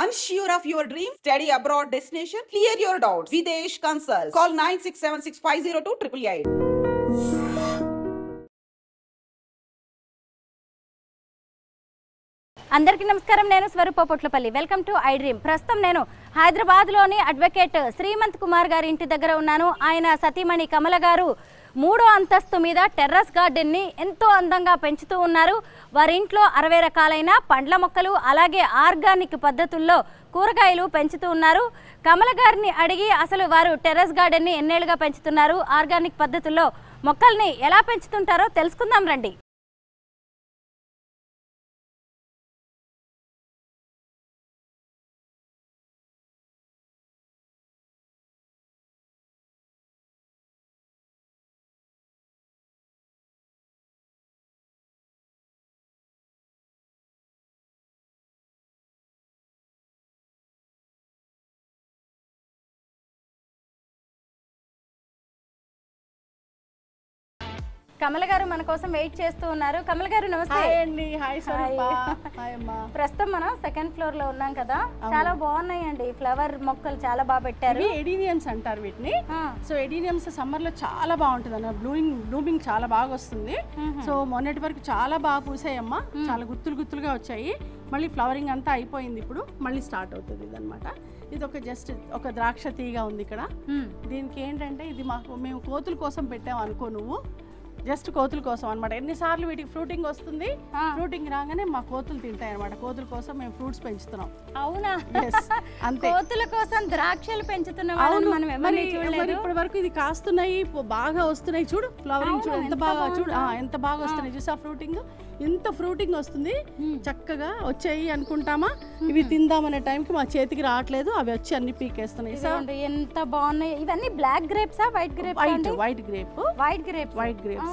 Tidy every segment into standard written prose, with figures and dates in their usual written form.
Unsure of your dream? Study abroad destination? Clear your doubts. Videsh Consult. Call 9676502888. అందరికీ నమస్కారం. నేను Swaroopa Potlapalli. Welcome to I dream. ప్రస్తుతం నేను హైదరాబాద్లోని అడ్వకేట్ శ్రీమంత్ కుమార్ గారి ఇంటి దగ్గర ఉన్నాను. ఆయన సతీమణి కమల గారు 3వ అంతస్తు మీద టెర్రస్ గార్డెన్ని ఎంతో అందంగా పెంచుతూ ఉన్నారు. వారి ఇంట్లో 60 రకాలైన పండ్ల మొక్కలు అలాగే ఆర్గానిక్ పద్ధతుల్లో కూరగాయలు పెంచుతూ ఉన్నారు. కమల గారిని అడిగి అసలు వారు టెర్రస్ గార్డెన్ని ఎన్నేళ్లుగా పెంచుతున్నారు, ఆర్గానిక్ పద్ధతుల్లో మొక్కల్ని ఎలా పెంచుతుంటారో తెలుసుకుందాం రండి. కమల గారు మన కోసం వెయిట్ చేస్తూ ఉన్నారు. కమల గారు నమస్తే. ప్రస్తుతం మనం 2nd ఫ్లోర్ లో ఉన్నాం కదా, చాలా బాగున్నాయండి ఫ్లవర్ మొక్కలు, చాలా బాగా పెట్టారు. ఎడీనియమ్స్ అంటారు వీటిని. సో ఎడీనియమ్స్ సమ్మర్ లో చాలా బాగుంటుంది అన్న, బ్లూమింగ్ చాలా బాగా వస్తుంది. సో మొన్నటి వరకు చాలా బాగా పూసాయమ్మా, చాలా గుత్తులుగా వచ్చాయి. మళ్ళీ ఫ్లవరింగ్ అంతా అయిపోయింది, ఇప్పుడు మళ్ళీ స్టార్ట్ అవుతుంది ఇదనమాట. ఇది జస్ట్ ఒక ద్రాక్ష తీగ ఉంది ఇక్కడ. దీనికి ఏంటంటే ఇది మేము కోతుల కోసం పెట్టాము అనుకో, నువ్వు జస్ట్ కోతుల కోసం అనమాట. ఎన్నిసార్లు వీటికి ఫ్రూటింగ్ వస్తుంది, ఫ్రూటింగ్ రాగానే మా కోతులు తింటాయి అనమాట. కోతుల కోసం మేము ఫ్రూట్స్ పెంచుతున్నాం. అవునా? అంతే, కోతుల కోసం ద్రాక్షలు పెంచుతున్నాం. ఇప్పటి వరకు ఇది కాస్తున్నాయి, బాగా వస్తున్నాయి. చూడు ఫ్లవరింగ్, చూడు ఎంత బాగా, చూడు ఎంత బాగా వస్తున్నాయి. చూసా ఫ్రూటింగ్, ఎంత ఫ్రూటింగ్ వస్తుంది. చక్కగా వచ్చాయి అనుకుంటామా, ఇవి తిందామనే టైంకి మా చేతికి రావట్లేదు, అవి వచ్చి అన్ని పీకేస్తున్నాయి. ఎంత బాగున్నాయి. ఇవన్నీ బ్లాక్ గ్రేప్సా, white grape? White grapes.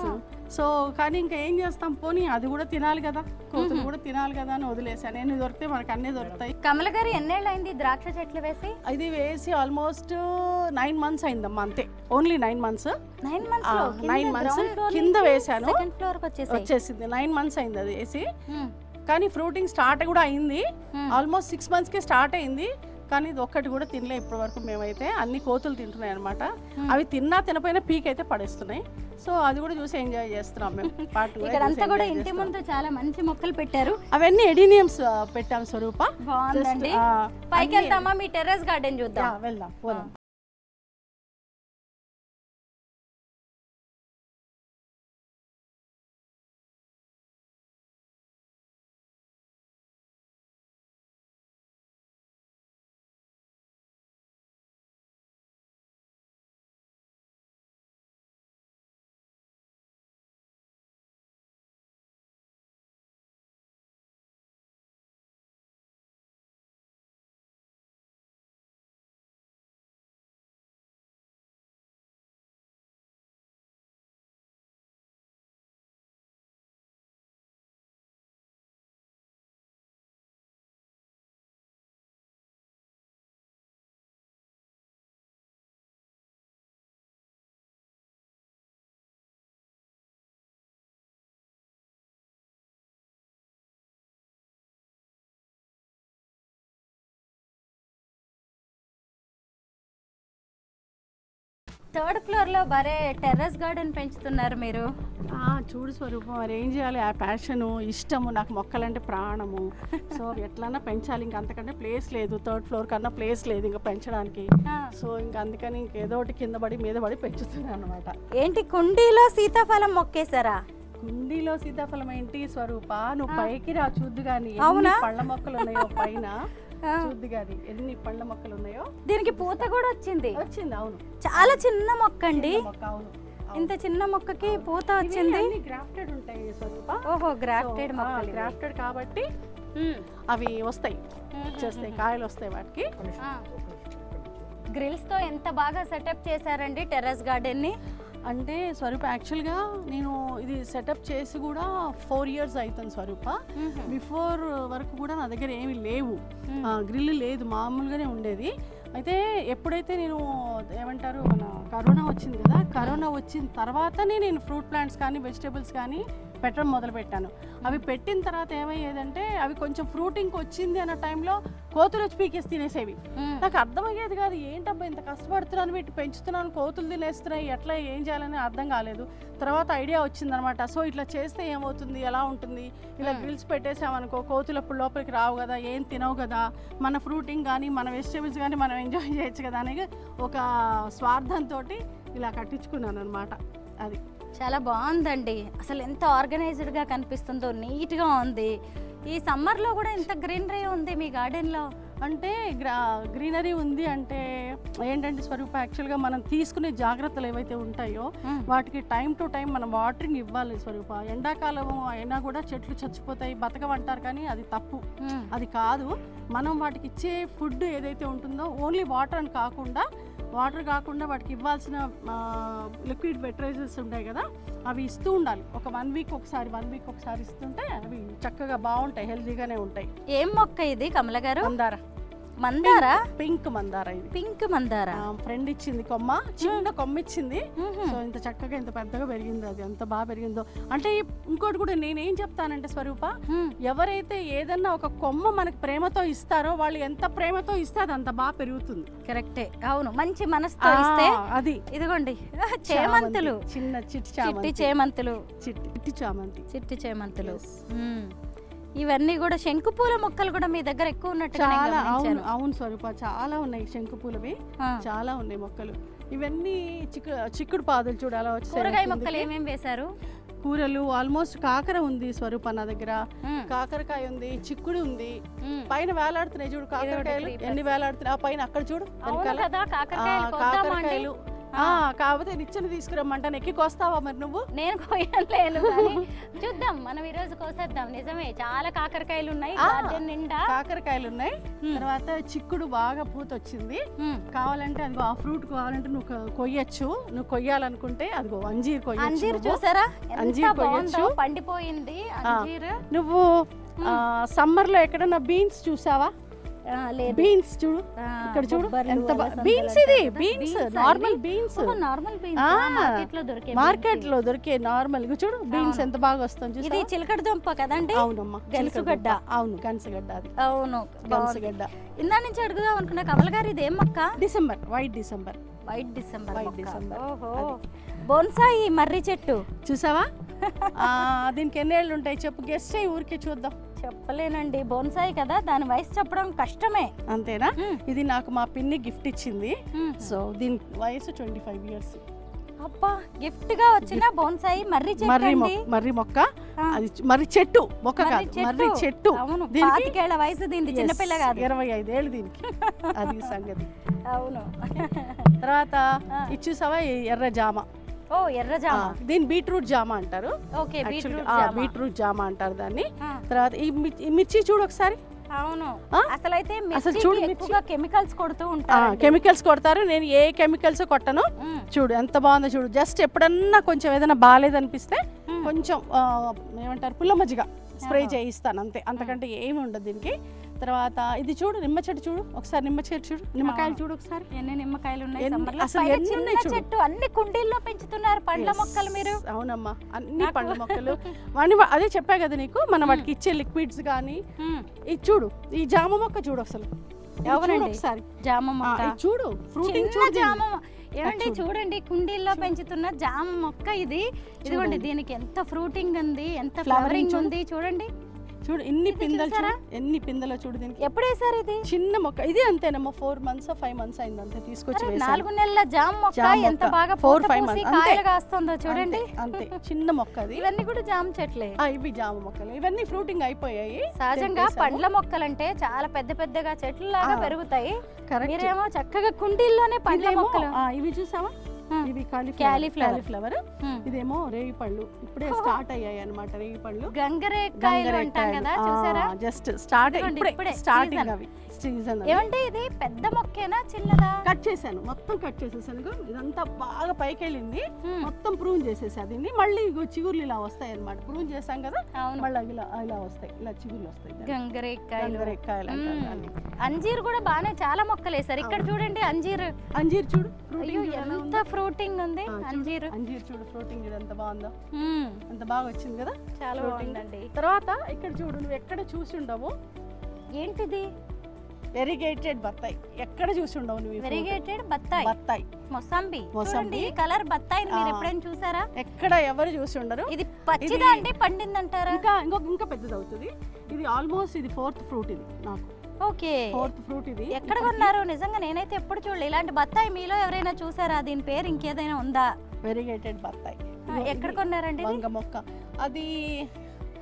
So కానీ ఇంకా ఏం చేస్తాం, పోనీ అది కూడా తినాలి కదా, కోతులు కూడా తినాలి కదా అని వదిలేసాను. నేను దొరికితే మనకు అన్నీ దొరుకుతాయి. కమల గారు ఎన్నేళ్ళైంది ద్రాక్ష చెట్లు వేసి? ఇది వేసి ఆల్మోస్ట్ 9 months అయిందమ్మా, అంతే. Only 9 months. 9 months కింద వేసాను, వచ్చేసింది. 9 months అయింది అది వేసి. కానీ ఫ్రూటింగ్ స్టార్ట్ కూడా అయింది, ఆల్మోస్ట్ 6 monthsకే స్టార్ట్ అయింది. కానీ ఇది ఒక్కటి కూడా తినలే ఇప్పటి వరకు మేమైతే. అన్ని కోతులు తింటున్నాయి అనమాట. అవి తిన్నా తినపోయినా పీక్ అయితే పడేస్తున్నాయి. సో అది కూడా చూసి ఎంజాయ్ చేస్తున్నాం మేము. ఇక్కడంతా కూడా ఇంటి ముందు చాలా మంచి మొక్కలు పెట్టారు. అవన్నీ ఎడీనియమ్స్ పెట్టాం. స్వరూప బాగుందండి. పైకి వెళ్తామా, మీ టెర్రస్ గార్డెన్ చూద్దాం. వెళ్దాం, పోదాం. థర్డ్ ఫ్లోర్ లో బరే టెర్రస్ గార్డెన్ పెంచుతున్నారు మీరు. చూడు స్వరూపం, మరి ఏం చేయాలి, ఆ ప్యాషను, ఇష్టము, నాకు మొక్కలంటే ప్రాణము. సో ఎట్లన్నా పెంచాలి, ఇంకా అంతకంటే ప్లేస్ లేదు. 3rd floor కన్నా ప్లేస్ లేదు ఇంకా పెంచడానికి. సో ఇంకా అందుకని ఇంకేదో ఒకటి కింద పడి మీద పడి పెంచుతున్నాను అనమాట. ఏంటి, కుండీలో సీతాఫలం మొక్కేశారా? కుండీలో సీతాఫలం ఏంటి స్వరూప, నువ్వు పైకి రా చూద్దు గాని పళ్ళ మొక్కలు ఉన్నాయో పైన, చూద్దు గాని ఎన్ని పళ్ళ మొక్కలు ఉన్నాయో. దీనికి పూత కూడా వచ్చింది. అవును, చాలా చిన్న మొక్క అండి. అవును, ఇంత చిన్న మొక్కకి పూత వచ్చింది. గ్రాఫ్టెడ్ ఉంటాయి స్వరూప. ఓహో, గ్రాఫ్టెడ్ మొక్కలు. గ్రాఫ్టెడ్ కాబట్టి అవి వస్తాయి, వచ్చేస్తాయి, కాయలు వస్తాయి వాటికి. గ్రిల్స్ తో ఎంత బాగా సెటప్ చేశారండి టెర్రస్ గార్డెన్ ని. అంటే స్వరూప యాక్చువల్గా నేను ఇది సెటప్ చేసి కూడా 4 years అవుతుంది స్వరూప. బిఫోర్ వరకు కూడా నా దగ్గర ఏమీ లేవు, గ్రిల్ లేదు, మామూలుగానే ఉండేది. అయితే ఎప్పుడైతే నేను ఏమంటారు మన కరోనా వచ్చింది కదా, కరోనా వచ్చిన తర్వాతనే నేను ఫ్రూట్ ప్లాంట్స్ కానీ వెజిటేబుల్స్ కానీ పెట్టడం మొదలు పెట్టాను. అవి పెట్టిన తర్వాత ఏమయ్యేదంటే అవి కొంచెం ఫ్రూటింగ్ వచ్చింది అన్న టైంలో కోతులు వచ్చి పీకేసి తినేసేవి. నాకు అర్థమయ్యేది కాదు, ఏంటబ్బా ఇంత కష్టపడుతున్నాను వీటి పెంచుతున్నాను, కోతులు తినేస్తున్నాయి, ఎట్లా ఏం చేయాలని అర్థం కాలేదు. తర్వాత ఐడియా వచ్చిందనమాట. సో ఇట్లా చేస్తే ఏమవుతుంది, ఎలా ఉంటుంది, ఇలా గ్రిల్స్ పెట్టేసామనుకో కోతులు అప్పుడు లోపలికి రావు కదా, ఏం తినవు కదా, మన ఫ్రూటింగ్ కానీ మన వెజిటేబుల్స్ కానీ మనం ఎంజాయ్ చేయొచ్చు కదా అనేది ఒక స్వార్థంతో ఇలా కట్టించుకున్నాను అనమాట. అది చాలా బాగుందండి. అసలు ఎంత ఆర్గనైజ్డ్గా కనిపిస్తుందో, నీట్గా ఉంది. ఈ సమ్మర్లో కూడా ఇంత గ్రీనరీ ఉంది మీ గార్డెన్లో. అంటే గ్రీనరీ ఉంది అంటే ఏంటంటే స్వరూప, యాక్చువల్గా మనం తీసుకునే జాగ్రత్తలు ఏవైతే ఉంటాయో వాటికి టైం టు టైం మనం వాటరింగ్ ఇవ్వాలి స్వరూప. ఎండాకాలం అయినా కూడా చెట్లు చచ్చిపోతాయి, బతకమంటారు, కానీ అది తప్పు. అది కాదు. మనం వాటికి ఇచ్చే ఫుడ్ ఏదైతే ఉంటుందో ఓన్లీ వాటర్ అని కాకుండా వాటికి ఇవ్వాల్సిన లిక్విడ్ ఫెర్టిలైజర్స్ ఉంటాయి కదా, అవి ఇస్తూ ఉండాలి. ఒక 1 వీక్ ఒకసారి ఇస్తుంటే అవి చక్కగా బాగుంటాయి, హెల్తీగానే ఉంటాయి. ఏం మొక్క ఇది కమల గారు? మందారా, పింక్ మందారా. ఇది పింక్ మందారా. ఫ్రెండ్ ఇచ్చింది కొమ్మ, చిన్న కొమ్మ ఇచ్చింది. సో ఇంత చక్కగా ఇంత పెద్దగా పెరిగింది, అది ఎంత బాగా పెరిగిందో. అంటే ఇంకోటి కూడా నేనేం చెప్తానంటే స్వరూప, ఎవరైతే ఏదన్నా ఒక కొమ్మ మనకి ప్రేమతో ఇస్తారో వాళ్ళు ఎంత ప్రేమతో ఇస్తే అది అంత బాగా పెరుగుతుంది. కరెక్టే, అవును. మంచి మనసుతో ఇస్తే అది. ఇదిగోండి చేమంతులు, చిన్న చిట్టి చేమంతులు, చిట్టి చేమంతులు. ఇవన్నీ కూడా శంకుపూల మొక్కలు కూడా మీ దగ్గర ఎక్కువ ఉన్నట్టు. చాలా అవును స్వరూప, చాలా ఉన్నాయి శంకుపూలవి, చాలా ఉన్నాయి మొక్కలు. ఇవన్నీ చిక్కుడు పాదులు చూడాలా వచ్చి. కూరగాయ మొక్కలు ఏమేమి వేశారు? కూరలు ఆల్మోస్ట్ కాకర ఉంది స్వరూప నా దగ్గర, కాకరకాయ ఉంది, చిక్కుడు ఉంది. పైన వేలాడుతున్నాయి చూడు కాకరకాయలు, ఎన్ని వేలాడుతున్నాయి. ఆ పైన అక్కడ చూడు కాకరకాయలు. కాకపోతే నిచ్చెన తీసుకురమ్మంటాను, ఎక్కి కోస్తావా మరి నువ్వు? నేను కోయలేను, చూద్దాం మనం ఈ రోజు కోసేద్దాం. నిజమే, చాలా కాకరకాయలు ఉన్నాయి, నిండా కాకరకాయలు ఉన్నాయి. తర్వాత చిక్కుడు బాగా పూత వచ్చింది. కావాలంటే అదిగో ఆ ఫ్రూట్ కావాలంటే నువ్వు కొయ్యొచ్చు, నువ్వు కొయ్యాలనుకుంటే అదిగో అంజీర్ అంజీర్ చూసారా, అంజీర్ కొయ్యొచ్చు, పండిపోయింది అంజీర్. నువ్వు సమ్మర్ లో ఎక్కడన్నా బీన్స్ చూసావా? బీన్స్ చూడు, ఇక్కడ చూడు ఎంత బీన్స్. ఇది బీన్స్, నార్మల్ బీన్స్, మార్కెట్ లో దొరికే నార్మల్. చూడు బీన్స్ ఎంత బాగా వస్తుంది. ఇది చిలకడ దుంప కదండి? అవునమ్మా, గెలుసుగడ్డ. అవును, గెలుసుగడ్డ. అది అవును, గెలుసుగడ్డ. ఇందా నుంచి అడుగుదాం అనుకున్నా కమల గారు, ఇది ఏం మొక్క? December, white December. ఓహో, బోన్సాయి మర్రి చెట్టు చూసావా? దీనికి ఎన్నేళ్ళు ఉంటాయి చెప్పు, గెస్ట్ చేయి, ఊరికే చూద్దాం. చెప్పలేనండి, బోన్సాయి కదా, దాని వయసు చెప్పడం కష్టమే. అంతేనా? ఇది నాకు మా పిన్ని గిఫ్ట్ ఇచ్చింది. సో దీని వయసు 25 years. అబ్బా, గిఫ్ట్ గా వచ్చిన బోన్సాయి మర్రి చెట్టు. మర్రి మొక్క, అది మర్రి చెట్టు, మొక్క కాదు, మర్రి చెట్టు. 25 ఏళ్ల వయసు దీనికి, చిన్నపిల్ల కాదు, 25 ఏళ్ళు దీనికి. అది సంగతి. అవును. తర్వాత ఇది చూసావా, ఎర్ర జామ. ఓ, ఎర్ర జామ. దీని బీట్రూట్ జామ అంటారు. ఓకే, బీట్రూట్ జామ అంటారు దాన్ని. తర్వాత ఈ మిర్చి చూడు ఒకసారి. అవును, అసలు చూడు, ఎక్కువగా కెమికల్స్ కొడుతూ ఉంటారు. కెమికల్స్ కొడతారు, నేను ఏ కెమికల్స్ కొట్టను. చూడు ఎంత బాగుందో చూడు. జస్ట్ ఎప్పుడన్నా కొంచెం ఏదైనా బాగాలేదనిపిస్తే కొంచెం ఏమంటారు పుల్ల మజ్జిగ స్ప్రే చేయిస్తాను, అంతే. అంతకంటే ఏమి ఉండదు దీనికి. తర్వాత ఇది చూడు, నిమ్మ చెట్టు చూడు ఒకసారి, నిమ్మ చెట్టు చూడు, నిమ్మకాయలు చూడు ఒకసారి. ఎన్ని నిమ్మకాయలు ఉన్నాయి అసలు, ఎన్ని ఉన్నాయి చెట్టు. అన్ని కుండీల్లో పెంచుతున్నారు పండ్ల మొక్కలు మీరు. అవునమ్మా, అన్ని పండ్ల మొక్కలు. అదే చెప్పా కదా నీకు, మనం వాటికి ఇచ్చే లిక్విడ్స్ కానీ. ఇది చూడు, ఈ జామ మొక్క చూడు అసలు. ఎవరండి ఒకసారి జామ మొక్క చూడు, ఫ్రూటింగ్ చూడు. జామ ఏమండి చూడండి, కుండీల్లో పెంచుతున్న జామ మొక్క ఇది. ఇదిగోండి, దీనికి ఎంత ఫ్రూటింగ్ ఉంది, ఎంత ఫ్లవరింగ్ ఉంది చూడండి. చూడు ఎన్ని పిందెలు, చూడు ఎన్ని పిందెలు చూడు దీనికి. ఎప్పుడు వేసారు ఇది? చిన్న మొక్క ఇది, అంతేనమ్మా 4 months 5 months అయింది అంతే, తీసుకొచ్చి వేసాను. 4 నెలల జామ మొక్క ఎంత బాగా 4-5 months కాయలు కాస్తుందో చూడండి. అంతే, చిన్న మొక్క అది. ఇవన్నీ కూడా జామ చెట్లే. ఇవి జామ మొక్కలు, ఇవన్నీ ఫ్రూటింగ్ అయిపోయాయి. సహజంగా పండ్ల మొక్కలంటే చాలా పెద్ద పెద్దగా చెట్లు లాగా పెరుగుతాయి. మీరేమో చక్కగా కుండీల్లోనే పండ్ల మొక్కలు. ఇవి చూసావా, ఇవి కాలీఫ్లవర్. ఇదేమో రేగి పళ్ళు, ఇప్పుడే స్టార్ట్ అయ్యాయి అన్నమాట. రేగి పళ్ళు, గంగరేకాయలు అంటాం కదా, చూసారా? జస్ట్ స్టార్ట్, ఇప్పుడే స్టార్టింగ్ అవి సీజన్. ఏమంటే ఇది పెద్ద మొక్కేనా చిన్నదా? కట్ చేశాను, మొత్తం కట్ చేసేసాను. ఇదంతా బాగా పైకి వెళ్ళింది, మొత్తం ప్రూన్ చేసేసా దీన్ని. మళ్ళీ చిగుర్లు ఇలా వస్తాయి అన్నమాట. ప్రూన్ చేసాం కదా, మళ్ళీ ఇలా వస్తాయి, ఇలా చిగుర్లు వస్తాయి. గంగరేకాయలు అంజీర్ కూడా బాగానే చాలా మొక్కలు వేసారు. ఇక్కడ చూడండి అంజీర్ చూడు, ఎంత ఫ్రూట్ ఫ్రూటింగ్ ఉంది అంజీరు. అంజీర్ చూడు ఫ్రూటింగ్ చూడు ఎంత బాగుందో, ఎంత బాగా వచ్చింది కదా, చాలా బాగుందండి. తర్వాత ఇక్కడ చూడు, నువ్వు ఎక్కడ చూసి ఉండవు, ఏంటిది? వెరిగేటెడ్ బత్తాయి. ఎక్కడ చూసి ఉండవు నువ్వు. వెరిగేటెడ్ బత్తాయి. బత్తాయి మొసంబి. చూడండి ఈ కలర్ బత్తాయిని మీరు ఎప్పుడైనా చూసారా? ఎక్కడ ఎవరు చూసి ఉండరు. ఇది పచ్చిదా అంటే పండిందంటారా? ఇంకా పెద్దది అవుతుంది. ఇది ఆల్మోస్ట్ ఇది 4th ఫ్రూట్ ఇది నాకు. ఓకే 4th ఫ్రూట్ ఇది. ఎక్కడ కొన్నారు? నిజంగా నేనైతే ఎప్పుడు చూడలేదు ఇలాంటి బత్తాయి. మీలో ఎవరైనా చూసారా? దీని పేరు ఇంకేదైనా ఉందా? వెరిగేటెడ్ బత్తాయి. ఎక్కడ కొన్నారండి? వంగ మొక్క. అది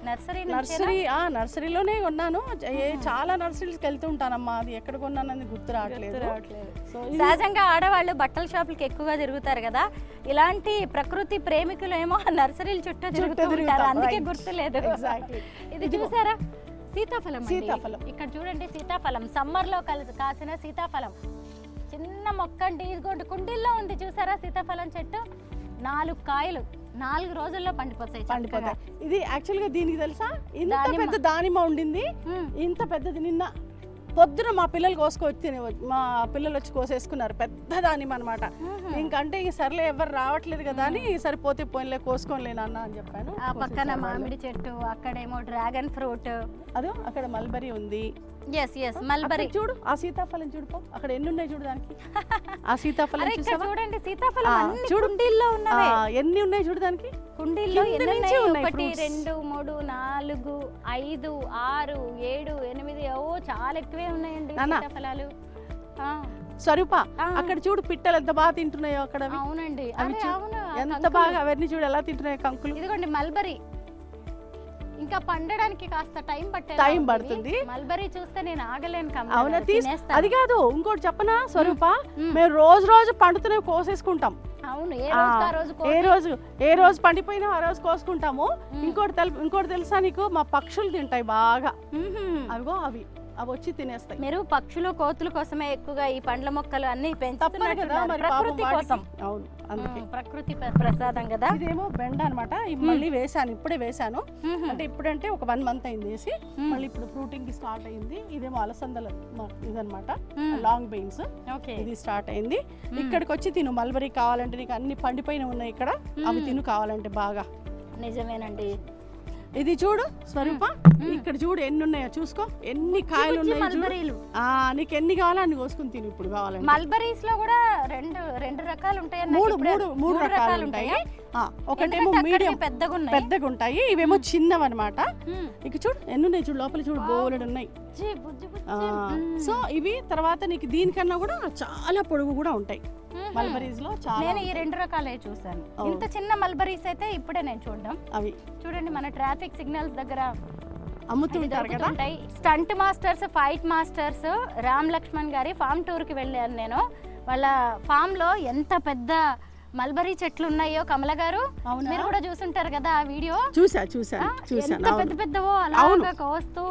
నర్సరీ. నర్సరీలోనే కొన్నాను. చాలా నర్సరీస్కి వెళ్తూ ఉంటానమ్మా. అది ఎక్కడ కొన్నానని గుర్తు రావట్లేదు. సహజంగా ఆడవాళ్ళు బట్టల షాపులకి ఎక్కువగా తిరుగుతారు కదా, ఇలాంటి ప్రకృతి ప్రేమికులు ఏమో నర్సరీలు చుట్టూ తిరుగుతుంటారు, అందుకే గుర్తులేదు. ఇది చూసారా? సీతాఫలం. సీతాఫలం ఇక్కడ చూడండి. సీతాఫలం సమ్మర్ లో కాసిన సీతాఫలం. చిన్న మొక్క అండి. ఇదిగోండి కుండీల్లో ఉంది చూసారా సీతాఫలం చెట్టు. 4 కాయలు 4 రోజుల్లో పండిపోతాయి. ఇది యాక్చువల్ గా దీనికి తెలుసా, ఇంత పెద్ద దానిమ్మ ఉండింది, ఇంత పెద్దది. నిన్న పొద్దున మా పిల్లలు కోసుకొచ్చి మా పిల్లలు వచ్చి కోసేసుకున్నారు. పెద్ద దానిమ్మ అనమాట. ఇంకంటే సర్లే ఎవరు రావట్లేదు కదా అని సరిపోతే పోయినలే కోసుకోలేను అన్న అని చెప్పాను. ఆ పక్కన మామిడి చెట్టు, అక్కడేమో డ్రాగన్ ఫ్రూట్, అదో అక్కడ మల్బరీ ఉంది. మల్బరీ. చూడు ఆ సీతాఫలం చూడు, అక్కడ ఎన్ని ఉన్నాయి చూడు దానికి. ఆ సీతాఫలం చూడండి. సీతాఫలం కుండీల్లో ఉన్నవి. ఎన్ని ఉన్నాయి చూడు దానికి. కుండీల్లో 1 2 3 4 5 6 7 8 చాలా ఎక్కువే ఉన్నాయండి సీతాఫలాలు. స్వరూప అక్కడ చూడు పిట్టలు ఎంత బాగా తింటున్నాయో అక్కడ. అవునండి ఎంత బాగా అవన్నీ చూడు ఎలా తింటున్నాయో కంకులు. ఇదిగోండి మల్బరీ. ఇంకా పండడానికి కాస్త టైం పడుతుంది. మల్బరీ చూస్తే నేను ఆగలేను. అవునా, అది కాదు ఇంకోటి చెప్పనా స్వరూప, మేము రోజు పండుతూనే కోసేసుకుంటాం. అవును, ఏ రోజు పండిపోయినా ఆ రోజు కోసుకుంటాము. ఇంకోటి తెలుసా నీకు, మా పక్షులు తింటాయి బాగా. అవిగో అవి వచ్చి తినేస్తాయి. మీరు పక్షులు కోతుల కోసమే ఎక్కువగా ఈ పండ్ల మొక్కలు అన్ని పెంచుతున్నారు కదా, ప్రకృతి కోసం. అవును, అందుకే ప్రకృతి ప్రసాదం కదా. ఇదేమో బెండ అనమాట. మళ్ళీ వేసాను, ఇప్పుడే వేసాను. అంటే ఇప్పుడంటే ఒక 1 month అయింది వేసి. మళ్ళీ ఇప్పుడు ఫ్రూటింగ్ కి స్టార్ట్ అయింది. ఇదేమో అలసందల ఇదనమాట, లాంగ్ బీన్స్. ఇది స్టార్ట్ అయింది. ఇక్కడికి వచ్చి తిను. మల్బరీ కావాలంటే నీకు అన్ని పండిపోయిన ఉన్నాయి ఇక్కడ, అవి తిను కావాలంటే బాగా. నిజమేనండి. ఇది చూడు స్వరూప, ఇక్కడ చూడు ఎన్ని ఉన్నాయో చూసుకో, ఎన్ని కాయలు ఉన్నాయి. నీకు ఎన్ని కావాలో అన్ని కోసుకుని తిను ఇప్పుడు కావాలంటే. మల్బరీస్ లో కూడా రెండు రకాలు ఉంటాయి. మూడు రకాలు ఉంటాయి. ఒకటేమో మీడియం పెద్దగా ఉంటాయి, ఇవేమో చిన్నవన్నమాట. ఇక చూడు ఎన్ని ఉన్నాయి చూడు, లోపల చూడు బోలెడు ఉన్నాయి. సో ఇవి తర్వాత నీకు దీనికన్నా కూడా చాలా పొడుగు కూడా ఉంటాయి మల్బరీస్ లో. నేను ఈ 2 రకాలే చూసాను. ఇంత చిన్న మల్బరీస్ అయితే ఇప్పుడే నేను చూడడం. అవి చూడండి మన ట్రాఫిక్ సిగ్నల్స్ దగ్గర అమ్ముతుంటారు కదా. Stunt masters, fight masters Ram Lakshman గారి ఫామ్ టూర్ కి వెళ్ళాను నేను. వాళ్ళ ఫామ్ లో ఎంత పెద్ద మల్బరీ చెట్లు ఉన్నాయో కమల గారు, మీరు కూడా చూసుంటారు కదా ఆ వీడియో. ఎంత పెద్ద పెద్దవో అలాగా కోస్తూ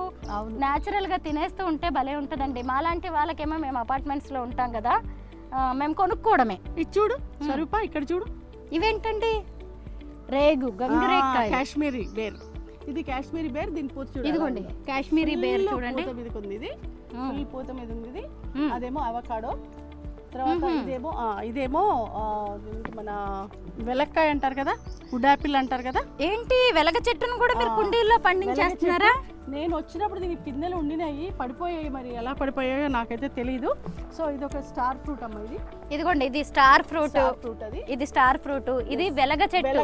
నేచురల్ గా తినేస్తూ ఉంటే భలే ఉంటదండి. మాలాంటి వాళ్ళకేమో మేము అపార్ట్మెంట్స్ లో ఉంటాం కదా, మేము కొనుక్కోవడమే. ఇది చూడు స్వరూప, ఇక్కడ చూడు ఇవేంటండి, రేగు గంగరేకాయ, కాశ్మీరీ బేర్. ఇది కాశ్మీరీ బేర్. దీని పూత చూడండి. ఇదిగోండి కాశ్మీరీ బేర్ చూడండి, ఇది ఫుల్ పూత మీద ఉంది. ఇది అదేమో అవకాడో. తర్వాత ఇదేమో మన వెలక్కాయ అంటారు కదా, వుడ్ యాపిల్ అంటారు కదా. ఏంటి వెలగ చెట్టును కూడా మీరు కుండీల్లో పండించేస్తున్నారా? నేను వచ్చినప్పుడు దీనికి పిందెలు ఉండినాయి, పడిపోయాయి. మరి ఎలా పడిపోయాయో నాకైతే తెలియదు. సో ఇది ఒక స్టార్ ఫ్రూట్ అమ్మ. ఇదిగోండి ఇది స్టార్ ఫ్రూట్. అది ఇది స్టార్ ఫ్రూట్. ఇది వెలగ చెట్టు,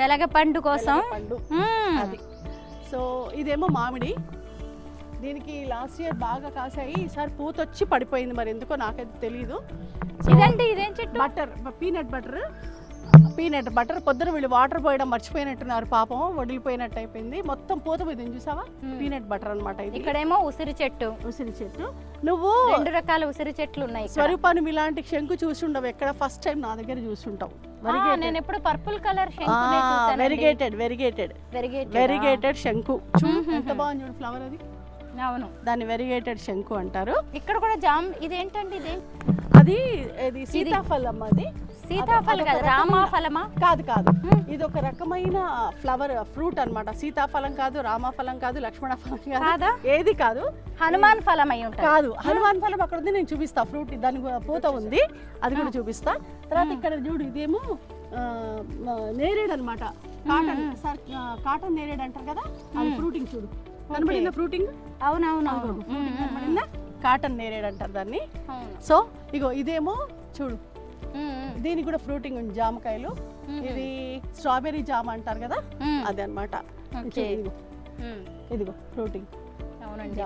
వెలగ పండు కోసం. అది. సో ఇదేమో మామిడి. దీనికి లాస్ట్ ఇయర్ బాగా కాసాయి, ఈసారి పూత వచ్చి పడిపోయింది. మరి ఎందుకో నాకైతే తెలియదు. ఇదేం చెట్టు? Butter, peanut butter. పొద్దున వీళ్ళు వాటర్ పోయడం మర్చిపోయినట్టున్నారు పాపం, వడిలిపోయినట్టు అయిపోయింది మొత్తం. పూత మీద చూసావా, పీనట్ బటర్ అనమాట. ఇక్కడేమో ఉసిరి చెట్టు. నువ్వు 2 రకాల ఉసిరి చెట్లు ఉన్నాయి. స్వరూపాన్ని ఇలాంటి శంకు చూసి ఉండవు ఎక్కడ, ఫస్ట్ టైం నా దగ్గర చూస్తుంటావు. నేను ఎప్పుడు పర్పుల్ కలర్ వెరిగేటెడ్ శంకు. ఎంత బాగుంది చూడు ఫ్లవర్. అది అవును, దాన్ని వెరిగేటెడ్ శంకు అంటారు. ఇక్కడ కూడా జామ్. ఇదేంటండి? అది సీతాఫలం. అది సీతాఫలం కాదు, రామాఫలమా? కాదు కాదు, ఇది ఒక రకమైన ఫ్రూట్ అన్నమాట. సీతాఫలం కాదు, రామాఫలం కాదు, లక్ష్మణ ఫలం కాదు, ఏది కాదు. హనుమాన్ ఫలం అయి ఉంటుంది. కాదు, హనుమాన్ ఫలం అక్కడ ఉంది, నేను చూపిస్తా. ఫ్రూట్ దాని పూత ఉంది, అది కూడా చూపిస్తా. తర్వాత ఇక్కడ చూడు, ఇదేమో నేరేడు అనమాట. కాటన్ నేరేడు అంటారు కదా, అది ఫ్రూటింగ్ చూడు. కనబడిందా ఫ్రూటింగ్? అవునవును, కనబడిందా? కాటన్ నేరేడు అంటారు దాన్ని. సో ఇగో ఇదేమో చూడు, దీనికి కూడా ఫ్రూటింగ్ ఉంది, జామకాయలు. ఇది స్ట్రాబెర్రీ జామ అంటారు కదా, అది అనమాట. ఇదిగో ఫ్రూటింగ్.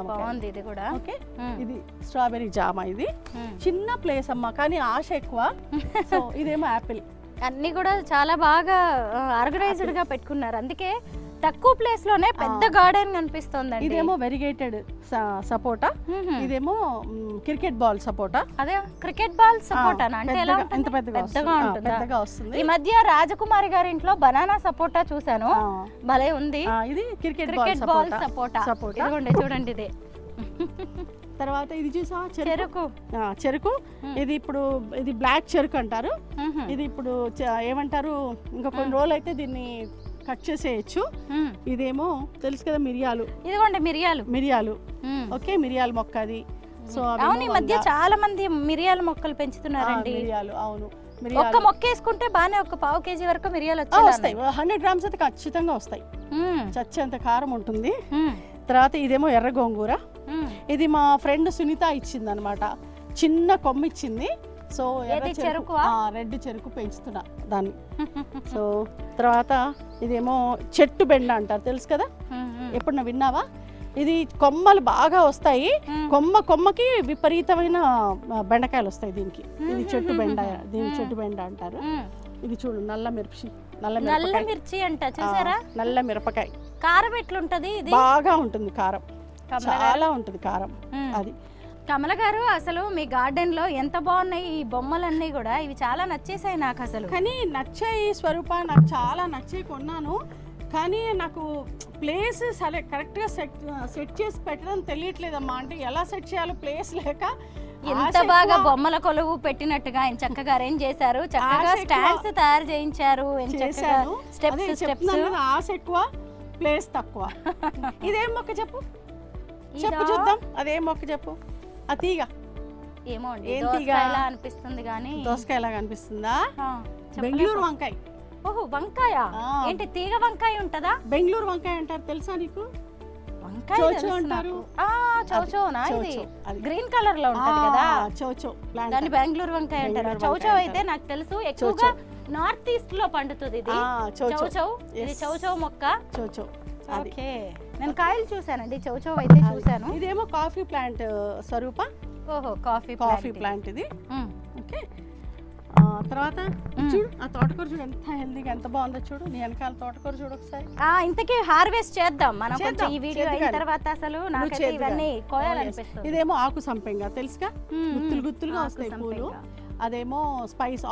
బాగుంది ఇది కూడా. ఓకే, ఇది స్ట్రాబెర్రీ జామ. ఇది చిన్న ప్లేస్ అమ్మా, కానీ ఆశ ఎక్కువ. సో ఇదేమో యాపిల్. అన్ని కూడా చాలా బాగా ఆర్గనైజ్డ్ గా పెట్టుకున్నారు, అందుకే తక్కువ ప్లేస్ లోనే పెద్ద గార్డెన్ కనిపిస్తుంది. ఇదేమో వెరిగేటెడ్ సపోటా, ఇదేమో క్రికెట్ బాల్ సపోటా. అదే క్రికెట్ బాల్ సపోటా అంటే ఎలా ఎంత పెద్దగా వస్తుంది. ఈ మధ్య రాజకుమారి గారి ఇంట్లో బనానా సపోటా చూసాను, భలే ఉంది. ఇది క్రికెట్ బాల్ సపోటా. ఇదిగోండి చూడండి, ఇదే. తర్వాత ఇది చూసా, చెరుకు. ఇది ఇప్పుడు ఇది బ్లాక్ చెరుకు అంటారు. ఇది ఇప్పుడు ఏమంటారు, ఇంకా కొన్ని రోజులు అయితే దీన్ని కట్ చేసేయచ్చు. ఇదేమో తెలుసు కదా, మిరియాలు. ఇదిగోండి మిరియాలు. ఓకే, మిరియాల మొక్క అది. సో అవును, ఈ మధ్య చాలా మంది మిరియాల మొక్కలు పెంచుతున్నారండి. మిరియాలు, అవును. ఒక్క మొక్క వేసుకుంటే బానే ఒక పావు కేజీ వరకు మిరియాలు వస్తాయి. 100 గ్రామ్స్ అయితే ఖచ్చితంగా వస్తాయి. చచ్చేంత కారం ఉంటుంది. తర్వాత ఇదేమో ఎర్ర గోంగూర. ఇది మా ఫ్రెండ్ సునీత ఇచ్చింది అనమాట, చిన్న కొమ్మ ఇచ్చింది. సో రెడ్ చెరుకు పెంచుతున్నా దాన్ని. సో తర్వాత ఇదేమో చెట్టు బెండ అంటారు, తెలుసు కదా, ఎప్పుడన్నా విన్నావా? ఇది కొమ్మలు బాగా వస్తాయి, కొమ్మకి విపరీతమైన బెండకాయలు వస్తాయి దీనికి. ఇది చెట్టు బెండ, దీని చెట్టు బెండ అంటారు. ఇది చూడు, నల్ల మిర్చి అంట, చూసారా? నల్ల మిరపకాయ. కారం ఎట్లుంటది? ఇది బాగా ఉంటుంది కారం, చాలా ఉంటుంది కారం. అది కమల గారు, అసలు మీ గార్డెన్ లో ఎంత బాగున్నాయి ఈ బొమ్మలన్నీ కూడా. ఇవి చాలా నచ్చేసాయి నాకు అసలు. కానీ నచ్చాయి స్వరూప, నాకు చాలా నచ్చాయి, కొన్నాను. కానీ నాకు ప్లేస్ కరెక్ట్గా సెట్ చేసి పెట్టడం తెలియట్లేదమ్మా. అంటే ఎలా సెట్ చేయాలో ప్లేస్ లేక. ఎంత బాగా బొమ్మల కొలువు పెట్టినట్టుగా ఆయన చక్కగా అరేంజ్ చేశారు, చక్కగా స్టాండ్స్ తయారు చేయించారు. ఆశ ఎక్కువ, ప్లేస్ తక్కువ. ఇదేం మొక్క చెప్పు చూద్దాం. అదేం మొక్క చెప్పు. ఆ తీగ ఏమో దోసకాయలా అనిపిస్తుంది, కానీ దోసకాయలాగా అనిపిస్తుందా? బెంగళూరు వంకాయ. ఓహో, వంకాయ ఏంటి? తీగ వంకాయ ఉంటదా? బెంగళూరు వంకాయ అంటారు, తెలుసా నీకు? అంటారు. గ్రీన్ కలర్ లో ఉంటది కదా, దాన్ని బెంగళూరు వంకాయ అంటారు. చౌచౌ అయితే నాకు తెలుసు, ఎక్కువగా నార్త్ ఈస్ట్ లో పండుతుంది ఇది. చౌచౌ మొక్క. ఓకే, నేను కాయలు చూసానండి, చౌచౌ అయితే చూసాను. ఇదేమో కాఫీ ప్లాంట్ స్వరూప. ఓహో, కాఫీ ప్లాంట్ ఇది. ఓకే, తర్వాత చూడు ఆ తోటకూర, చూడు ఎంత హెల్దీగా, ఎంత బాగుందో చూడు. నీ వెనకాల తోటకూర చూడు ఒకసారి. ఇంతకీ హార్వెస్ట్ చేద్దాం మనం కొంచెం ఈ వీడియో అయిన తర్వాత. అసలు నాకైతే ఇవన్నీ కోయాలనిపిస్తుంది. ఇదేమో ఆకు సంపెంగ, తెలుసుగా, గుత్తులుగా వస్తాయి పూలు. అదేమో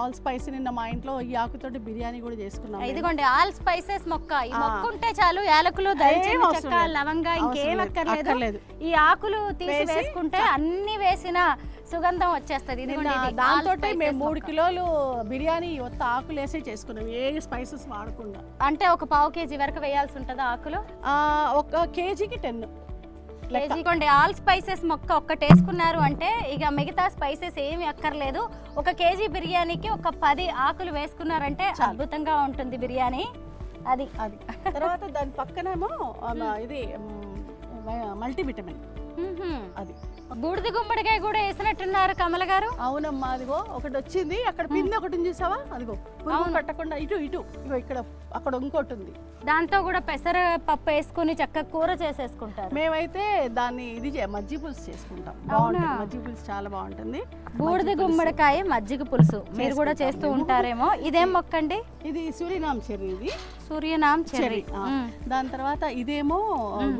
ఆల్ స్పైస్. నిన్న మా ఇంట్లో ఈ ఆకుతోటి బిర్యానీ కూడా చేసుకున్నాం. ఇదిగోండి ఆల్ స్పైసెస్ మొక్క. ఈ మొక్క ఉంటే చాలు, యాలకులు, దాల్చిన చెక్క, లవంగా, ఇంకేం అక్కర్లేదు. ఈ ఆకులు తీసి వేసుకుంటే అన్ని వేసిన సుగంధం వచ్చేస్తుంది. దాంతో మేము 3 కిలోలు బిర్యానీ ఒత్త ఆకులు వేసే చేసుకున్నాం, ఏ స్పైసెస్ వాడకుండా. అంటే ఒక పావు కేజీ వరకు వేయాల్సి ఉంటుందా ఆకులు? 1 కేజీకి 10 కేజీకోండి. ఆల్ స్పైసెస్ మొక్క ఒక్కటి వేసుకున్నారు అంటే ఇక మిగతా స్పైసెస్ ఏమి అక్కర్లేదు. 1 కేజీ బిర్యానీకి ఒక 10 ఆకులు వేసుకున్నారంటే అద్భుతంగా ఉంటుంది బిర్యానీ. అది తర్వాత దాని పక్కనేమో ఇది మల్టీవిటమిన్. అది బూడిద గుమ్మడికాయ కూడా వేసినట్టున్నారు కమల గారు. అవునమ్మా, అదిగో ఒకటి వచ్చింది, అక్కడ పిండి ఒకటి చూసావా? అదిగో పురుగు పట్టకుండా ఇటు ఇగో ఇక్కడ అక్కడ ఇంకోటి ఉంది. దాంతో కూడా పెసర పప్పు వేసుకుని చక్కగా కూర చేసేసుకుంటారు. మేమైతే దాన్ని ఇది మజ్జిగ పులుసు చేసుకుంటాం. మజ్జిగ పులుసు చాలా బాగుంటుంది. బూడిద గుమ్మడికాయ మజ్జిగ పులుసు మీరు కూడా చేస్తూ ఉంటారేమో. ఇదేం మొక్క అండి? ఇది సూర్యనామ్ చెర్రీ. ఇది సూర్యనామ్ చెర్రీ. దాని తర్వాత ఇదేమో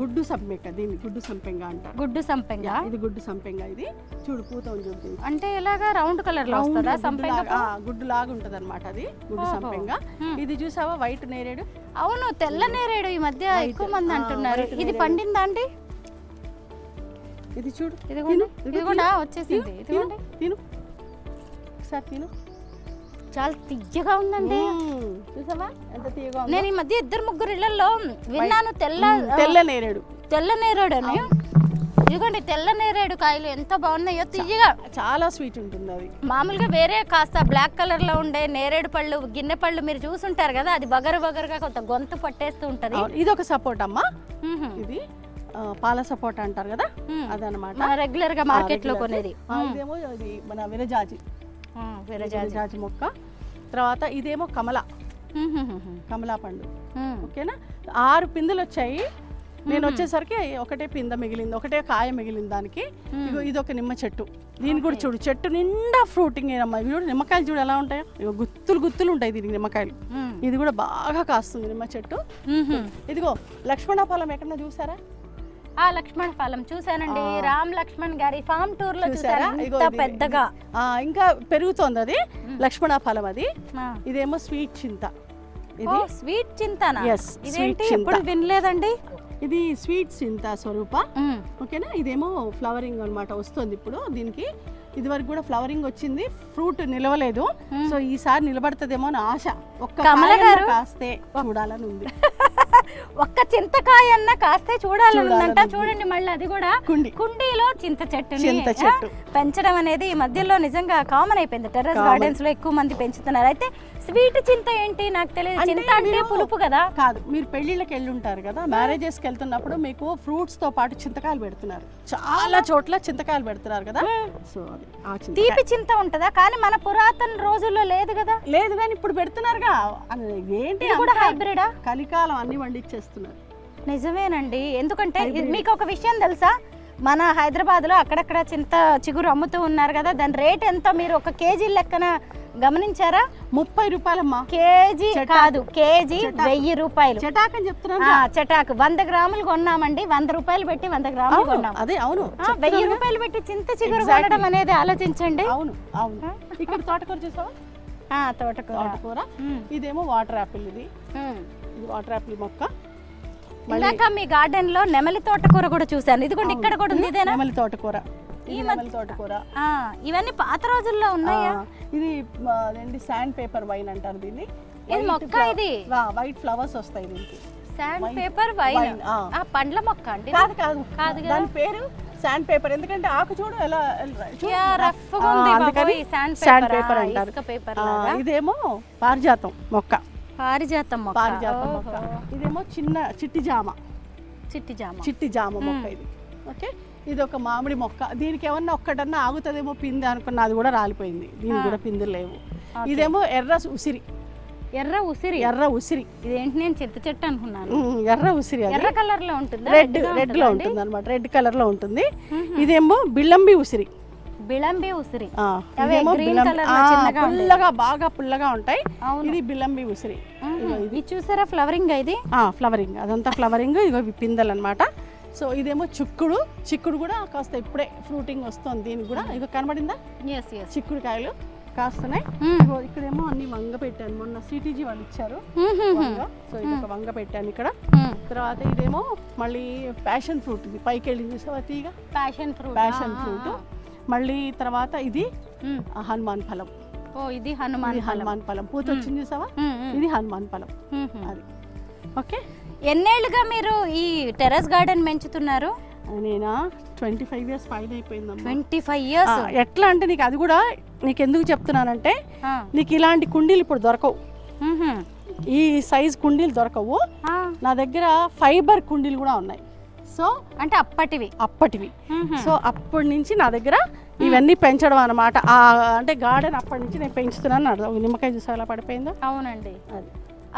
గుడ్డు సంపెంగ. దీన్ని గుడ్డు సంపెంగ అంటారు. గుడ్డు సంపెంగ. ఇది గుడ్డు సంపెంగ. ఇది చూడు పూత ఉంది. అంటే ఇలాగా రౌండ్ కలర్ లో వస్తుందా సంపెంగ? గుడ్డు లాగా ఉంటది అనమాట, అది గుడ్డు సంపెంగ. ఇది చూసావా వైట్ నేరేడు? అవును, తెల్ల నేరేడు ఈ మధ్య ఎక్కువ మంది అంటున్నారు. ఇది పండిందా అండి? ఇది చూడు, ఇది కూడా వచ్చేసింది. తిను ఒకసారి తిను. చాలా తియ్యగా ఉందండి. చూసావా ఎంత తీయగా. నేను ఈ మధ్య 2-3 ఇళ్లలో విన్నాను తెల్ల నేరేడు అని. ఇదిగోండి తెల్ల నేరేడు కాయలు ఎంత బాగున్నాయో, తియ్యగా, చాలా స్వీట్ ఉంటుంది అది. మామూలుగా వేరే కాస్త బ్లాక్ కలర్ లో ఉండే నేరేడు పళ్ళు, గిన్నె పళ్ళు మీరు చూసుంటారు కదా, అది బగరుగా కొంత గొంతు పట్టేస్తూ ఉంటది. ఇది ఒక సపోర్ట్ అమ్మా, ఇది పాల సపోర్ట్ అంటారు కదా, అదనమాట. రెగ్యులర్ గా మార్కెట్ లో కొనేది. ఇదేమో ఇది మన విరజాజి మొక్క. తర్వాత ఇదేమో కమలా పండు. ఓకేనా, 6 పిందెలు వచ్చాయి. నేను వచ్చేసరికి ఒకటే పింద మిగిలింది, ఒకటే కాయ మిగిలింది దానికి. ఇగో ఇది ఒక నిమ్మ చెట్టు, దీని కూడా చూడు చెట్టు నిండా ఫ్రూటింగ్ ఏనమ్మా. చూడు నిమ్మకాయలు చూడు ఎలా ఉంటాయో, ఇగో గుత్తులు ఉంటాయి దీనికి నిమ్మకాయలు. ఇది కూడా బాగా కాస్తుంది నిమ్మ చెట్టు. ఇదిగో లక్ష్మణ ఫలం ఎక్కడన్నా చూసారా? లక్ష్మణ ఫలం చూసానండి, రామ్ లక్ష్మణ్ గారి ఫామ్ టూర్ లో చూసారా, ఇంత పెద్దగా ఇంకా పెరుగుతోంది అది లక్ష్మణ ఫలం. అది ఇదేమో స్వీట్ చింత. ఇది స్వీట్ చింతనా? ఇదేంటి ఎప్పుడు వినలేదండి. ఇది స్వీట్ చింత స్వరూప. ఓకేనా, ఇదేమో ఫ్లవరింగ్ అన్నమాట, వస్తుంది ఇప్పుడు దీనికి. ఇది వరకు కూడా ఫ్లవరింగ్ వచ్చింది, ఫ్రూట్ నిలవలేదు. సో ఈసారి నిలబడుతుందేమో అని ఆశ. కాస్తే చూడాలని ఉంది. ఒక్క చింతకాయ అన్న కాస్తే చూడాలని ఉందంట. చూడండి మళ్ళీ అది కూడా కుండీలో చింత చెట్టు పెంచడం అనేది ఈ మధ్యలో నిజంగా కామన్ అయిపోయింది. టెర్రస్ గార్డెన్స్ లో ఎక్కువ మంది పెంచుతున్నారు. అయితే స్వీట్ చింత ఏంటి నాకు తెలియదు. చింత అంటే పులుపు కదా? కాదు, మీరు పెళ్లిళ్ళకి వెళ్ళి ఉంటారు కదా, మ్యారేజెస్ కి వెళ్తున్నప్పుడు మీకు ఫ్రూట్స్ తో పాటు చింతకాయలు పెడుతున్నారు, చాలా చోట్ల చింతకాయలు పెడుతున్నారు కదా. సో తీపి చింత ఉంటదా? కానీ మన పురాతన రోజుల్లో లేదు కదా. లేదు కానీ ఇప్పుడు పెడుతున్నారుగా. ఏంటి కూడా హైబ్రిడా? కలికాలం అన్ని వండిచ్చేస్తున్నారు. నిజమేనండి. ఎందుకంటే మీకు ఒక విషయం తెలుసా, మన హైదరాబాద్ లో అక్కడక్కడ చింత చిగురు అమ్ముతూ ఉన్నారు కదా, దాని రేట్ ఎంత మీరు ఒక కేజీ లెక్కన గమనించారా? 30 రూపాయలమ్మా. కేజీ కాదు, కేజీ 1000 రూపాయలు. చటాక్ అని చెప్తున్నా. చటాక్ 100 గ్రాములు కొన్నామండి, 100 రూపాయలు పెట్టి 100 గ్రాములు కొన్నాం. అదే అవును, 1000 రూపాయలు పెట్టి చింత చిగురు కొనడం అనేది ఆలోచించండి. అవును అవును. ఇక్కడ తోటకూర చూసావా? తోటకూర. ఇదేమో వాటర్ యాపిల్. ఇది వాటర్ యాపిల్ మొక్క. ఇందాక మీ గార్డెన్ లో నెమలి తోటకూర కూడా చూసాను. ఇదిగోండి ఇక్కడ కూడా ఉంది. ఇదేనా నెమలి తోటకూర? తోటకూర. ఇవన్నీ పాత రోజుల్లో ఉన్నాయా? ఇది శాండ్ పేపర్ వైన్ అంటారు దీన్ని. ఇది మొక్క, ఇది వైట్ ఫ్లవర్స్ వస్తాయి దీనికి. శాండ్ పేపర్ వైన్ పండ్ల మొక్క అండి? కాదు, దాని పేరు శాండ్ పేపర్. ఎందుకంటే ఆకు చూడు ఎలా రఫ్ గా ఉంది, శాండ్ పేపర్ అంటారు. ఇదేమో పారిజాతం మొక్క. పారిజాతం మొక్క. ఇదేమో చిన్న చిట్టి జామ మొక్క ఇది. ఓకే, ఇది ఒక మామిడి మొక్క. దీనికి ఏమన్నా ఒక్కటన్నా ఆగుతుందేమో పిందె అనుకున్నా, అది కూడా రాలిపోయింది. దీనికి కూడా పిందెలు లేవు. ఇదేమో ఎర్ర ఉసిరి. ఇదేంటి, నేను చింత చెట్టు అనుకున్నాను. ఎర్ర ఉసిరి ఎర్ర కలర్ లో ఉంటుంది, రెడ్ లో ఉంటుంది అనమాట. రెడ్ కలర్ లో ఉంటుంది. ఇదేమో బిల్లంబి ఉసిరి. పుల్లగా, బాగా పుల్లగా ఉంటాయి. ఇది బిల్లంబి ఉసిరి. ఇది చూసారా ఫ్లవరింగ్? ఇది ఫ్లవరింగ్, అదంతా ఫ్లవరింగ్. ఇగో పిందెలు అనమాట. సో ఇదేమో చిక్కుడు కూడా కాస్త ఇప్పుడే ఫ్రూటింగ్ వస్తుంది దీనికి కూడా. ఇక కనబడిందా? చిక్కుడు కాయలు కాస్తున్నాయి. ఇక్కడేమో అన్ని వంగ పెట్టాను, మొన్న సిటీజీ వాళ్ళు ఇచ్చారు. సో ఇది ఒక వంగ పెట్టాను ఇక్కడ. తర్వాత ఇదేమో మళ్ళీ ప్యాషన్ ఫ్రూట్. ఇది పైకి వెళ్ళి చూసావా తీగ? Passion fruit. మళ్ళీ తర్వాత ఇది హనుమాన్ ఫలం. ఇది హనుమాన్ ఫలం. పూత వచ్చింది చూసావా? ఇది హనుమాన్ ఫలం. అది. ఓకే, ఎన్నేళ్ళుగా మీరు ఈ టెర్రస్ గార్డెన్ పెంచుతున్నారు? నేనా 25 years పైన అయిపోయిందమ్మా. 25 years. ఎట్లా అంటే నీకు అది కూడా నీకు ఎందుకు చెప్తున్నానంటే, నీకు ఇలాంటి కుండీలు ఇప్పుడు దొరకవు, ఈ సైజ్ కుండీలు దొరకవు. నా దగ్గర ఫైబర్ కుండీలు కూడా ఉన్నాయి. సో అంటే అప్పటివి. సో అప్పటి నుంచి నా దగ్గర ఇవన్నీ పెంచడం అనమాట. అంటే గార్డెన్ అప్పటి నుంచి నేను పెంచుతున్నాను. నిమ్మకాయ చూసా ఎలా పడిపోయిందో. అవునండి, అది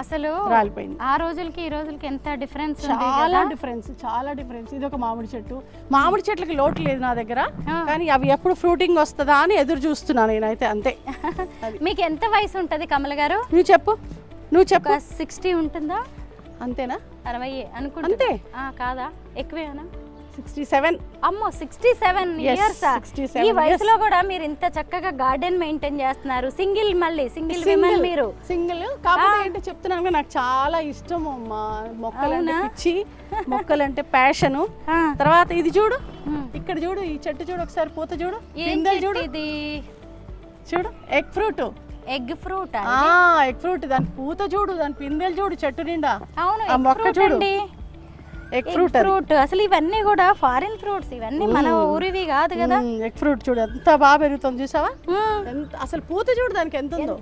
అసలు రాలిపోయింది. ఆ రోజులకి ఈ రోజులకి ఎంత డిఫరెన్స్, చాలా డిఫరెన్స్. ఇది ఒక మామిడి చెట్టు. మామిడి చెట్లకి లోటు లేదు నా దగ్గర, కానీ అవి ఎప్పుడు ఫ్రూటింగ్ వస్తుందా అని ఎదురు చూస్తున్నా నేనైతే. అంతే. మీకు ఎంత వయసు ఉంటది కమల గారు? నువ్వు చెప్పు. 60 ఉంటుందా? అంతేనా? 60 అనుకుంటా. అంతే కాదా? ఎక్కువేనా? 67. అమ్మో, 67 years. ఈ వయసులో కూడా మీరు ఇంత చక్కగా గార్డెన్ మెయింటైన్ చేస్తున్నారు. సింగిల్ విమెన్ మీరు. సింగిల్ కాకపోతే ఏంటో చెప్తున్నాను, నాకు చాలా ఇష్టం మొక్కలంటే పిచ్చి, మొక్కలంటే ప్యాషన్. తర్వాత ఇది చూడు, ఇక్కడ చూడు, ఈ చెట్టు చూడు ఒకసారి, పూత చూడు, పిందెలు చూడు. ఇది చూడు, egg fruit. Egg fruit egg fruit, దాని పూత చూడు, దాని పిందెలు చూడు, చెట్టు నిండా. అవును, ఆ మొక్క చూడు, ఎగ్ ఫ్రూట్. అసలు ఇవన్నీ కూడా ఫారిన్ ఫ్రూట్స్, ఇవన్నీ మన ఊరివి కాదు కదా. ఎగ్ ఫ్రూట్ చూడు ఎంత బాగా పెరుగుతుంది చూసావా, అసలు పూత చూడు దానికి ఎంత ఉందో.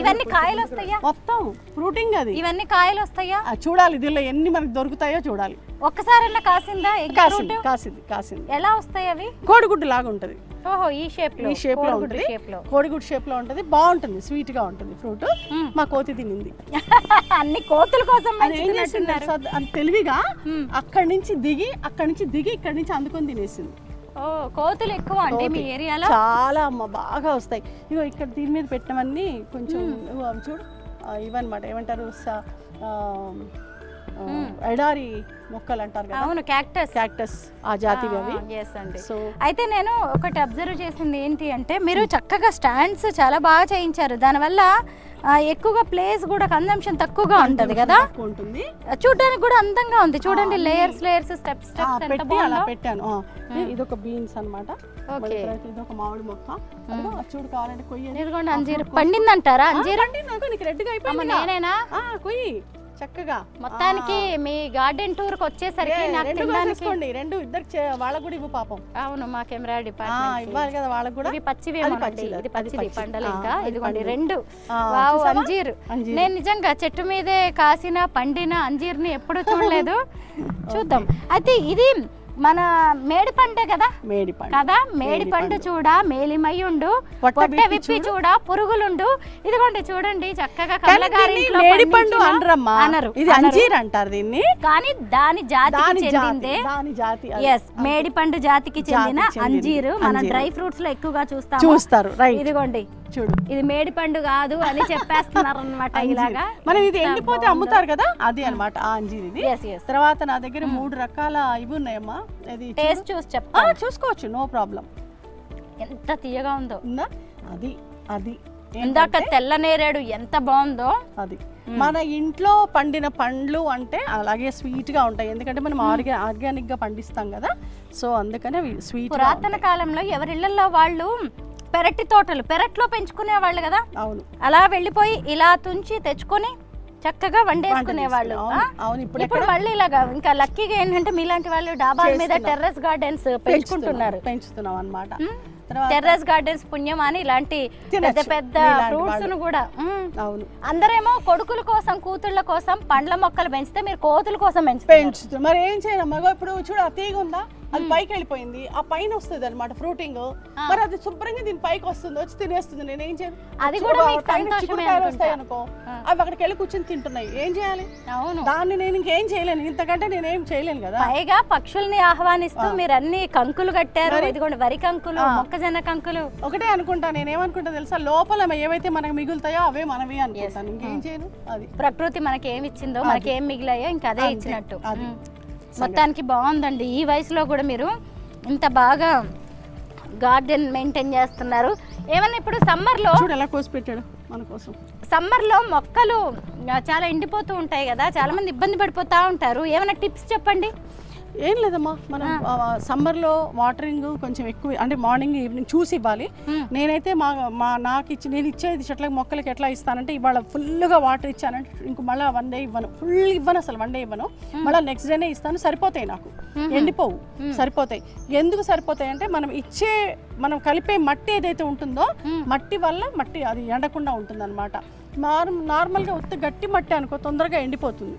ఇవన్నీ కాయలు వస్తాయా? మొత్తం ఫ్రూటింగ్ అది. ఇవన్నీ కాయలు వస్తాయా? చూడాలి దీనిలో ఎన్ని మనకు దొరుకుతాయో చూడాలి. ఒక్కసారైనా కాసిందా? కాసింది. ఎలా వస్తాయి అవి? కోడిగుడ్డు లాగా ఉంటది. ఓహో, ఈ షేప్ లో ఉంటుంది, కోడిగుడ్డు షేప్ లో ఉంటుంది, బాగుంటుంది, స్వీట్ గా ఉంటుంది ఫ్రూట్. మా కోతి తినింది. అన్ని కోతుల కోసం ఏం చేసింది అది తెలివిగా అక్కడి నుంచి దిగి ఇక్కడి నుంచి అందుకొని తినేసింది. ఓ, కోతులు ఎక్కువ అంటే మీ ఏరియాలో? చాలా అమ్మ, బాగా వస్తాయి. ఇగో ఇక్కడ దీని మీద పెట్టినవన్నీ కొంచెం చూడు, ఇవన్నమాట ఏమంటారు, ఎడారి మొక్కలు అంటారు కదా. అవును, క్యాక్టస్ ఆ జాతివి అవి. సో అయితే నేను ఒకటి అబ్జర్వ్ చేసింది ఏంటి అంటే, మీరు చక్కగా స్టాండ్స్ చాలా బాగా చేయించారు. దానివల్ల ఎక్కువగా ప్లేస్ కూడా కన్జంప్షన్ తక్కువగా ఉంటది కదా, చూడడానికి కూడా అందంగా ఉంది. చూడండి, లేయర్స్ స్టెప్స్ అలా పెట్టాను. ఇదొక బీన్స్ అన్నమాట, ఇదొక మామిడి మొక్క. చూడు, కావాలంటే కొయ్యండి. ఇదిగోండి, అంజీరు పండిందంటారా? అంజీరు రెడ్గా అయిపోయింది. నేనేనా? కొయ్యి చక్కగా. మొత్తానికి మీ గార్డెన్ టూర్ కి వచ్చేసరికి నాకు తినడానికి రెండు ఇద్దరికి వాళ్ళకు కూడా ఇవ్వు పాపం. అవును, మా కెమెరా డిపార్ట్మెంట్ ఇవ్వాలి కదా వాళ్ళకు కూడా. ఇవి పచ్చివి, ఇది పచ్చిది పండలు. ఇంకా ఇదిగోండి రెండు. వావ్, అంజీర్. నేను నిజంగా చెట్టు మీదే కాసిన పండిన అంజీర్ని ఎప్పుడు చూడలేదు. చూద్దాం. అయితే ఇది మన మేడి పండే కదా, మేడి పండు చూడ మేలిమయ్యుండు, పొట్ట విప్పి చూడ పురుగులుండు. ఇదిగోండి చూడండి, చక్కగా మేడి పండు అనరు, ఇది అంజీర్ అంటారు దీన్ని. కానీ దాని జాతికి చెందిందే, మేడి పండు జాతికి చెందిన అంజీరు మనం డ్రై ఫ్రూట్స్ లో ఎక్కువగా చూస్తారు. ఇదిగోండి చూడు, ఇది మేడి పండు కాదు అని చెప్పేస్తున్నారు అనమాట. ఇలాగా మనం ఇది ఎండిపోతే అమ్ముతారు కదా, అది అనమాట ఆ అంజీర్ ఇది. తర్వాత నా దగ్గర 3 రకాల ఇవి ఉన్నాయమ్మా, అది టేస్ట్ చూసి చెప్తా, చూసుకోవచ్చు, నో ప్రాబ్లం. ఎంత తీయగా ఉందో. అది ఇందాక తెల్ల నేరేడు ఎంత బాగుందో. అది మన ఇంట్లో పండిన పండ్లు అంటే అలాగే స్వీట్ గా ఉంటాయి, ఎందుకంటే మనం ఆర్గానిక్ గా పండిస్తాం కదా, సో అందుకనే స్వీట్. పురాతన కాలంలో ఎవరిళ్లలో వాళ్ళు పెరట్లో పెంచుకునే వాళ్ళు కదా. అవును, అలా వెళ్ళిపోయి ఇలా తుంచి తెచ్చుకొని చక్కగా వండేసుకునే వాళ్ళు. ఇప్పుడు మళ్ళీ ఇలాగా ఇంకా లక్కీగా ఏంటంటే మీలాంటి వాళ్ళు డాబాల మీద టెర్రస్ గార్డెన్స్ పెంచుతున్నాం అన్నమాట. టెర్రస్ గార్డెన్స్ పుణ్యం అని ఇలాంటి పెద్ద ఫ్రూట్స్ ను కూడా. అందరేమో కొడుకుల కోసం కూతుళ్ళ కోసం పండ్ల మొక్కలు పెంచితే మీరు కోతుల కోసం పెంచుతారు. మరి ఏం చేయనమ్మా, ఇప్పుడు చూడ తీగ ఉందా, అది పైకి వెళ్ళిపోయింది, ఆ పైన వస్తుంది అనమాట ఫ్రూటింగ్. మరి అది శుభ్రంగా దీని పైకి వస్తుంది, వచ్చి తినేస్తుంది. నేను ఏం చేయను, అది కూడా వస్తాయి అనుకో, అవి అక్కడికి వెళ్ళి కూర్చొని తింటున్నాయి. ఏం చేయాలి? దాన్ని నేను ఇంకేం చేయలేను, ఇంతకంటే నేనేం చేయలేను కదా. పైగా పక్షుల్ని ఆహ్వానిస్తూ మీరు అన్ని కంకులు కట్టారు. ఇదిగోండి, వరి కంకులు, మొక్కజొన్న కంకులు. ఒకటే అనుకుంటా, నేనేమనుకుంటా తెలుసా, లోపల ఏవైతే మనకు మిగులుతాయో అవే మనవి అనుకుంటాను, ఇంకేం చేయను. అది ప్రకృతి మనకి ఏమి ఇచ్చిందో, మనకి ఏం మిగిలాయో ఇంకా అదే ఇచ్చినట్టు. మొత్తానికి బాగుందండి. ఈ వయసులో కూడా మీరు ఇంత బాగా గార్డెన్ మెయింటైన్ చేస్తున్నారు. ఏమన్నా ఇప్పుడు సమ్మర్లో ఎలా కోసి పెట్టాడు మన కోసం, సమ్మర్లో మొక్కలు చాలా ఎండిపోతూ ఉంటాయి కదా, చాలా మంది ఇబ్బంది పడిపోతూ ఉంటారు. ఏమైనా టిప్స్ చెప్పండి. ఏం లేదమ్మా, మనం సమ్మర్లో వాటరింగ్ కొంచెం ఎక్కువ, అంటే మార్నింగ్ ఈవినింగ్ చూసి ఇవ్వాలి. నేనైతే నేను ఇచ్చేది చెట్లకు మొక్కలకి ఎట్లా ఇస్తానంటే, ఇవాళ ఫుల్గా వాటర్ ఇచ్చానంటే ఇంక మళ్ళీ 1 డే ఇవ్వను, ఫుల్ ఇవ్వను, అసలు 1 డే ఇవ్వను, మళ్ళీ నెక్స్ట్ డేనే ఇస్తాను. సరిపోతాయి, నాకు ఎండిపోవు, సరిపోతాయి. ఎందుకు సరిపోతాయి అంటే మనం కలిపే మట్టి ఏదైతే ఉంటుందో, మట్టి వల్ల మట్టి అది ఎండకుండా ఉంటుంది అనమాట. నార్మల్గా ఉత్త గట్టి మట్టి అనుకో, తొందరగా ఎండిపోతుంది.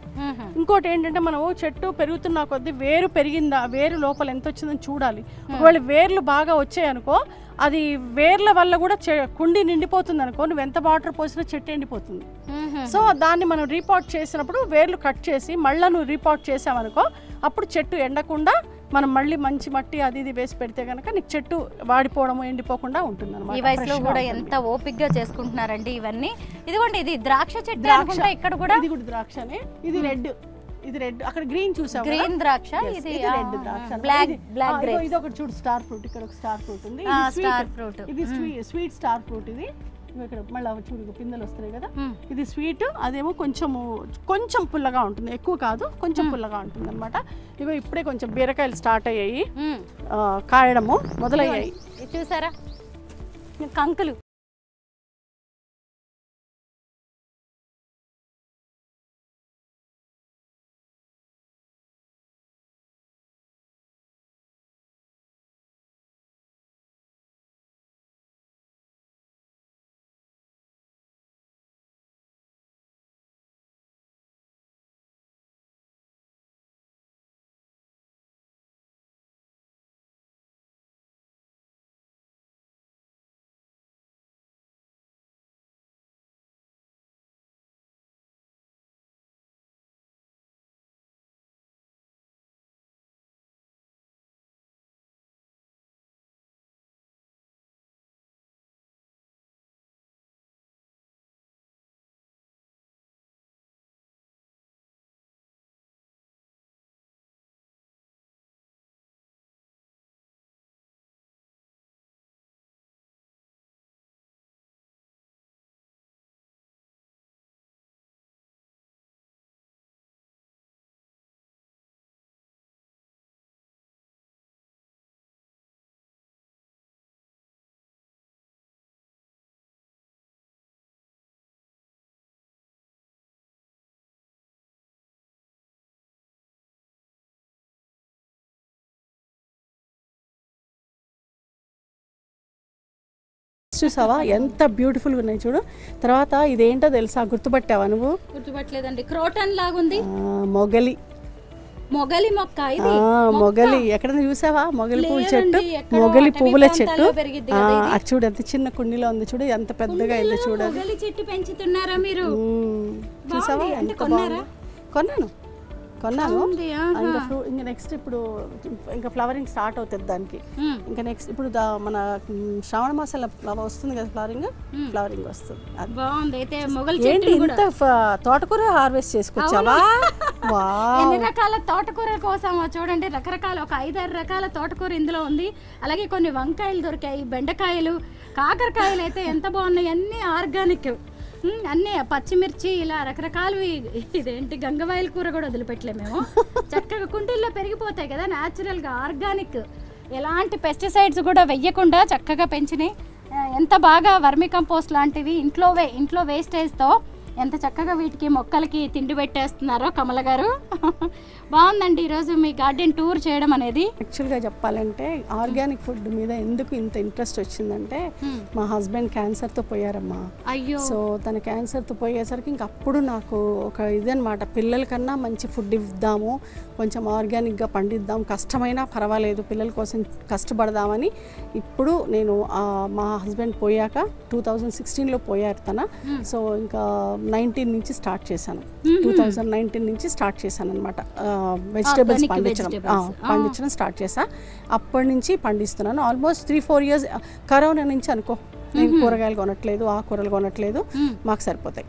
ఇంకోటి ఏంటంటే, మనం చెట్టు పెరుగుతున్న కొద్దీ వేరు పెరిగిందా, వేరు లోపల ఎంత వచ్చిందని చూడాలి. ఒకవేళ వేర్లు బాగా వచ్చాయనుకో, అది వేర్ల వల్ల కూడా కుండి నిండిపోతుంది అనుకో, నువ్వు ఎంత వాటర్ పోసినా చెట్టు ఎండిపోతుంది. సో దాన్ని మనం రీపాట్ చేసినప్పుడు వేర్లు కట్ చేసి మళ్ళీ నువ్వు రీపాట్ చేసావనుకో, అప్పుడు చెట్టు ఎండకుండా మనం మళ్ళీ మంచి మట్టి అది ఇది వేసి పెడితే కనుక నీకు చెట్టు వాడిపోవడము ఎండిపోకుండా ఉంటుంది అనమాట. ఈ వయసులో కూడా ఎంత ఓపిక్గా చేసుకుంటున్నారండి ఇవన్నీ. ఇదిగోండి, ఇది ద్రాక్ష చెట్టు అనుకుంటా. ఇక్కడ కూడా ఇది కూడా ద్రాక్షనే. ఇది రెడ్, అక్కడ గ్రీన్ చూసాం, గ్రీన్ ద్రాక్ష. ఇది రెడ్ ద్రాక్ష, బ్లాక్ గ్రేప్స్. ఇది ఒకటి చూడు, స్టార్ ఫ్రూట్. ఇక్కడ ఒక స్టార్ ఫ్రూట్ ఉంది, ఇది స్వీట్ స్టార్ ఫ్రూట్. ఇది ఇక్కడ మళ్ళీ చూడు పిందెలు వస్తున్నాయి కదా, ఇది స్వీట్. అదేమో కొంచెం పుల్లగా ఉంటుంది, ఎక్కువ కాదు, కొంచెం పుల్లగా ఉంటుంది అనమాట. ఇగో ఇప్పుడే కొంచెం బీరకాయలు స్టార్ట్ అయ్యాయి, కాయడము మొదలయ్యాయి. చూసారా కంకులు. చూసావా ఎంత బ్యూటిఫుల్గా ఉన్నాయి చూడు. తర్వాత ఇదేంటో తెలుసా, గుర్తుపట్టావా నువ్వు? గుర్తుపట్టలేదండి. క్రోటన్ లాగుంది. మొగలి మొక్క ఇది. మొగలి ఎక్కడైనా చూసావా? మొగలి పువ్వుల చెట్టు, మొగలి పువ్వుల చెట్టు. అది చూడు ఎంత చిన్న కుండీలో ఉంది చూడు, ఎంత పెద్దగా అయిందో చూడు. మొగలి చెట్టు పెంచుతున్నారా మీరు? చూసావా ఎంత బాగుంది. కొన్నాను ఇంకా నెక్స్ట్ ఇప్పుడు ఇంకా ఫ్లవరింగ్ స్టార్ట్ అవుతుంది దానికి. ఇంకా నెక్స్ట్ ఇప్పుడు మన శ్రావణ మాసాల వస్తుంది కదా ఫ్లవరింగ్ వస్తుంది. ఏంటి ఇంత తోటకూర హార్వెస్ట్ చేసుకొచ్చావా? ఎన్ని రకాల తోటకూర కోసామో చూడండి. రకరకాల ఒక 5-6 రకాల తోటకూర ఇందులో ఉంది. అలాగే కొన్ని వంకాయలు దొరికాయి, బెండకాయలు, కాకరకాయలు అయితే ఎంత బాగున్నాయి. అన్ని ఆర్గానిక్, అన్నీ పచ్చిమిర్చి, ఇలా రకరకాలు. ఇదేంటి గంగవాయిల కూర కూడా వదిలిపెట్టలేము మేము. చక్కగా కుండీల్లో పెరిగిపోతాయి కదా న్యాచురల్గా, ఆర్గానిక్, ఎలాంటి పెస్టిసైడ్స్ కూడా వెయ్యకుండా చక్కగా పెంచినాయి. ఎంత బాగా వర్మి కంపోస్ట్ లాంటివి ఇంట్లో వేస్టేజ్తో ఎంత చక్కగా వీటికి మొక్కలకి తిండి పెట్టేస్తున్నారో కమల గారు. బాగుందండి ఈరోజు మీ గార్డెన్ టూర్ చేయడం అనేది. యాక్చువల్గా చెప్పాలంటే ఆర్గానిక్ ఫుడ్ మీద ఎందుకు ఇంత ఇంట్రెస్ట్ వచ్చిందంటే మా హస్బెండ్ క్యాన్సర్తో పోయారమ్మా. అయ్యో. సో తన క్యాన్సర్తో పోయేసరికి ఇంక అప్పుడు నాకు ఒక ఇదనమాట, పిల్లల కన్నా మంచి ఫుడ్ ఇద్దాము, కొంచెం ఆర్గానిక్గా పండిద్దాం, కష్టమైనా పర్వాలేదు పిల్లల కోసం కష్టపడదామని ఇప్పుడు నేను మా హస్బెండ్ పోయాక 2016లో పోయారు తన. సో ఇంకా 19 నుంచి స్టార్ట్ చేశాను, 2019 నుంచి స్టార్ట్ చేశాను అనమాట వెజిటేబుల్స్ పండించడం స్టార్ట్ చేశా. అప్పటి నుంచి పండిస్తున్నాను ఆల్మోస్ట్ 3-4 years. కరోనా నుంచి అనుకో నేను కూరగాయలు కొనట్లేదు, ఆకుకూరలు కొనట్లేదు, మాకు సరిపోతాయి.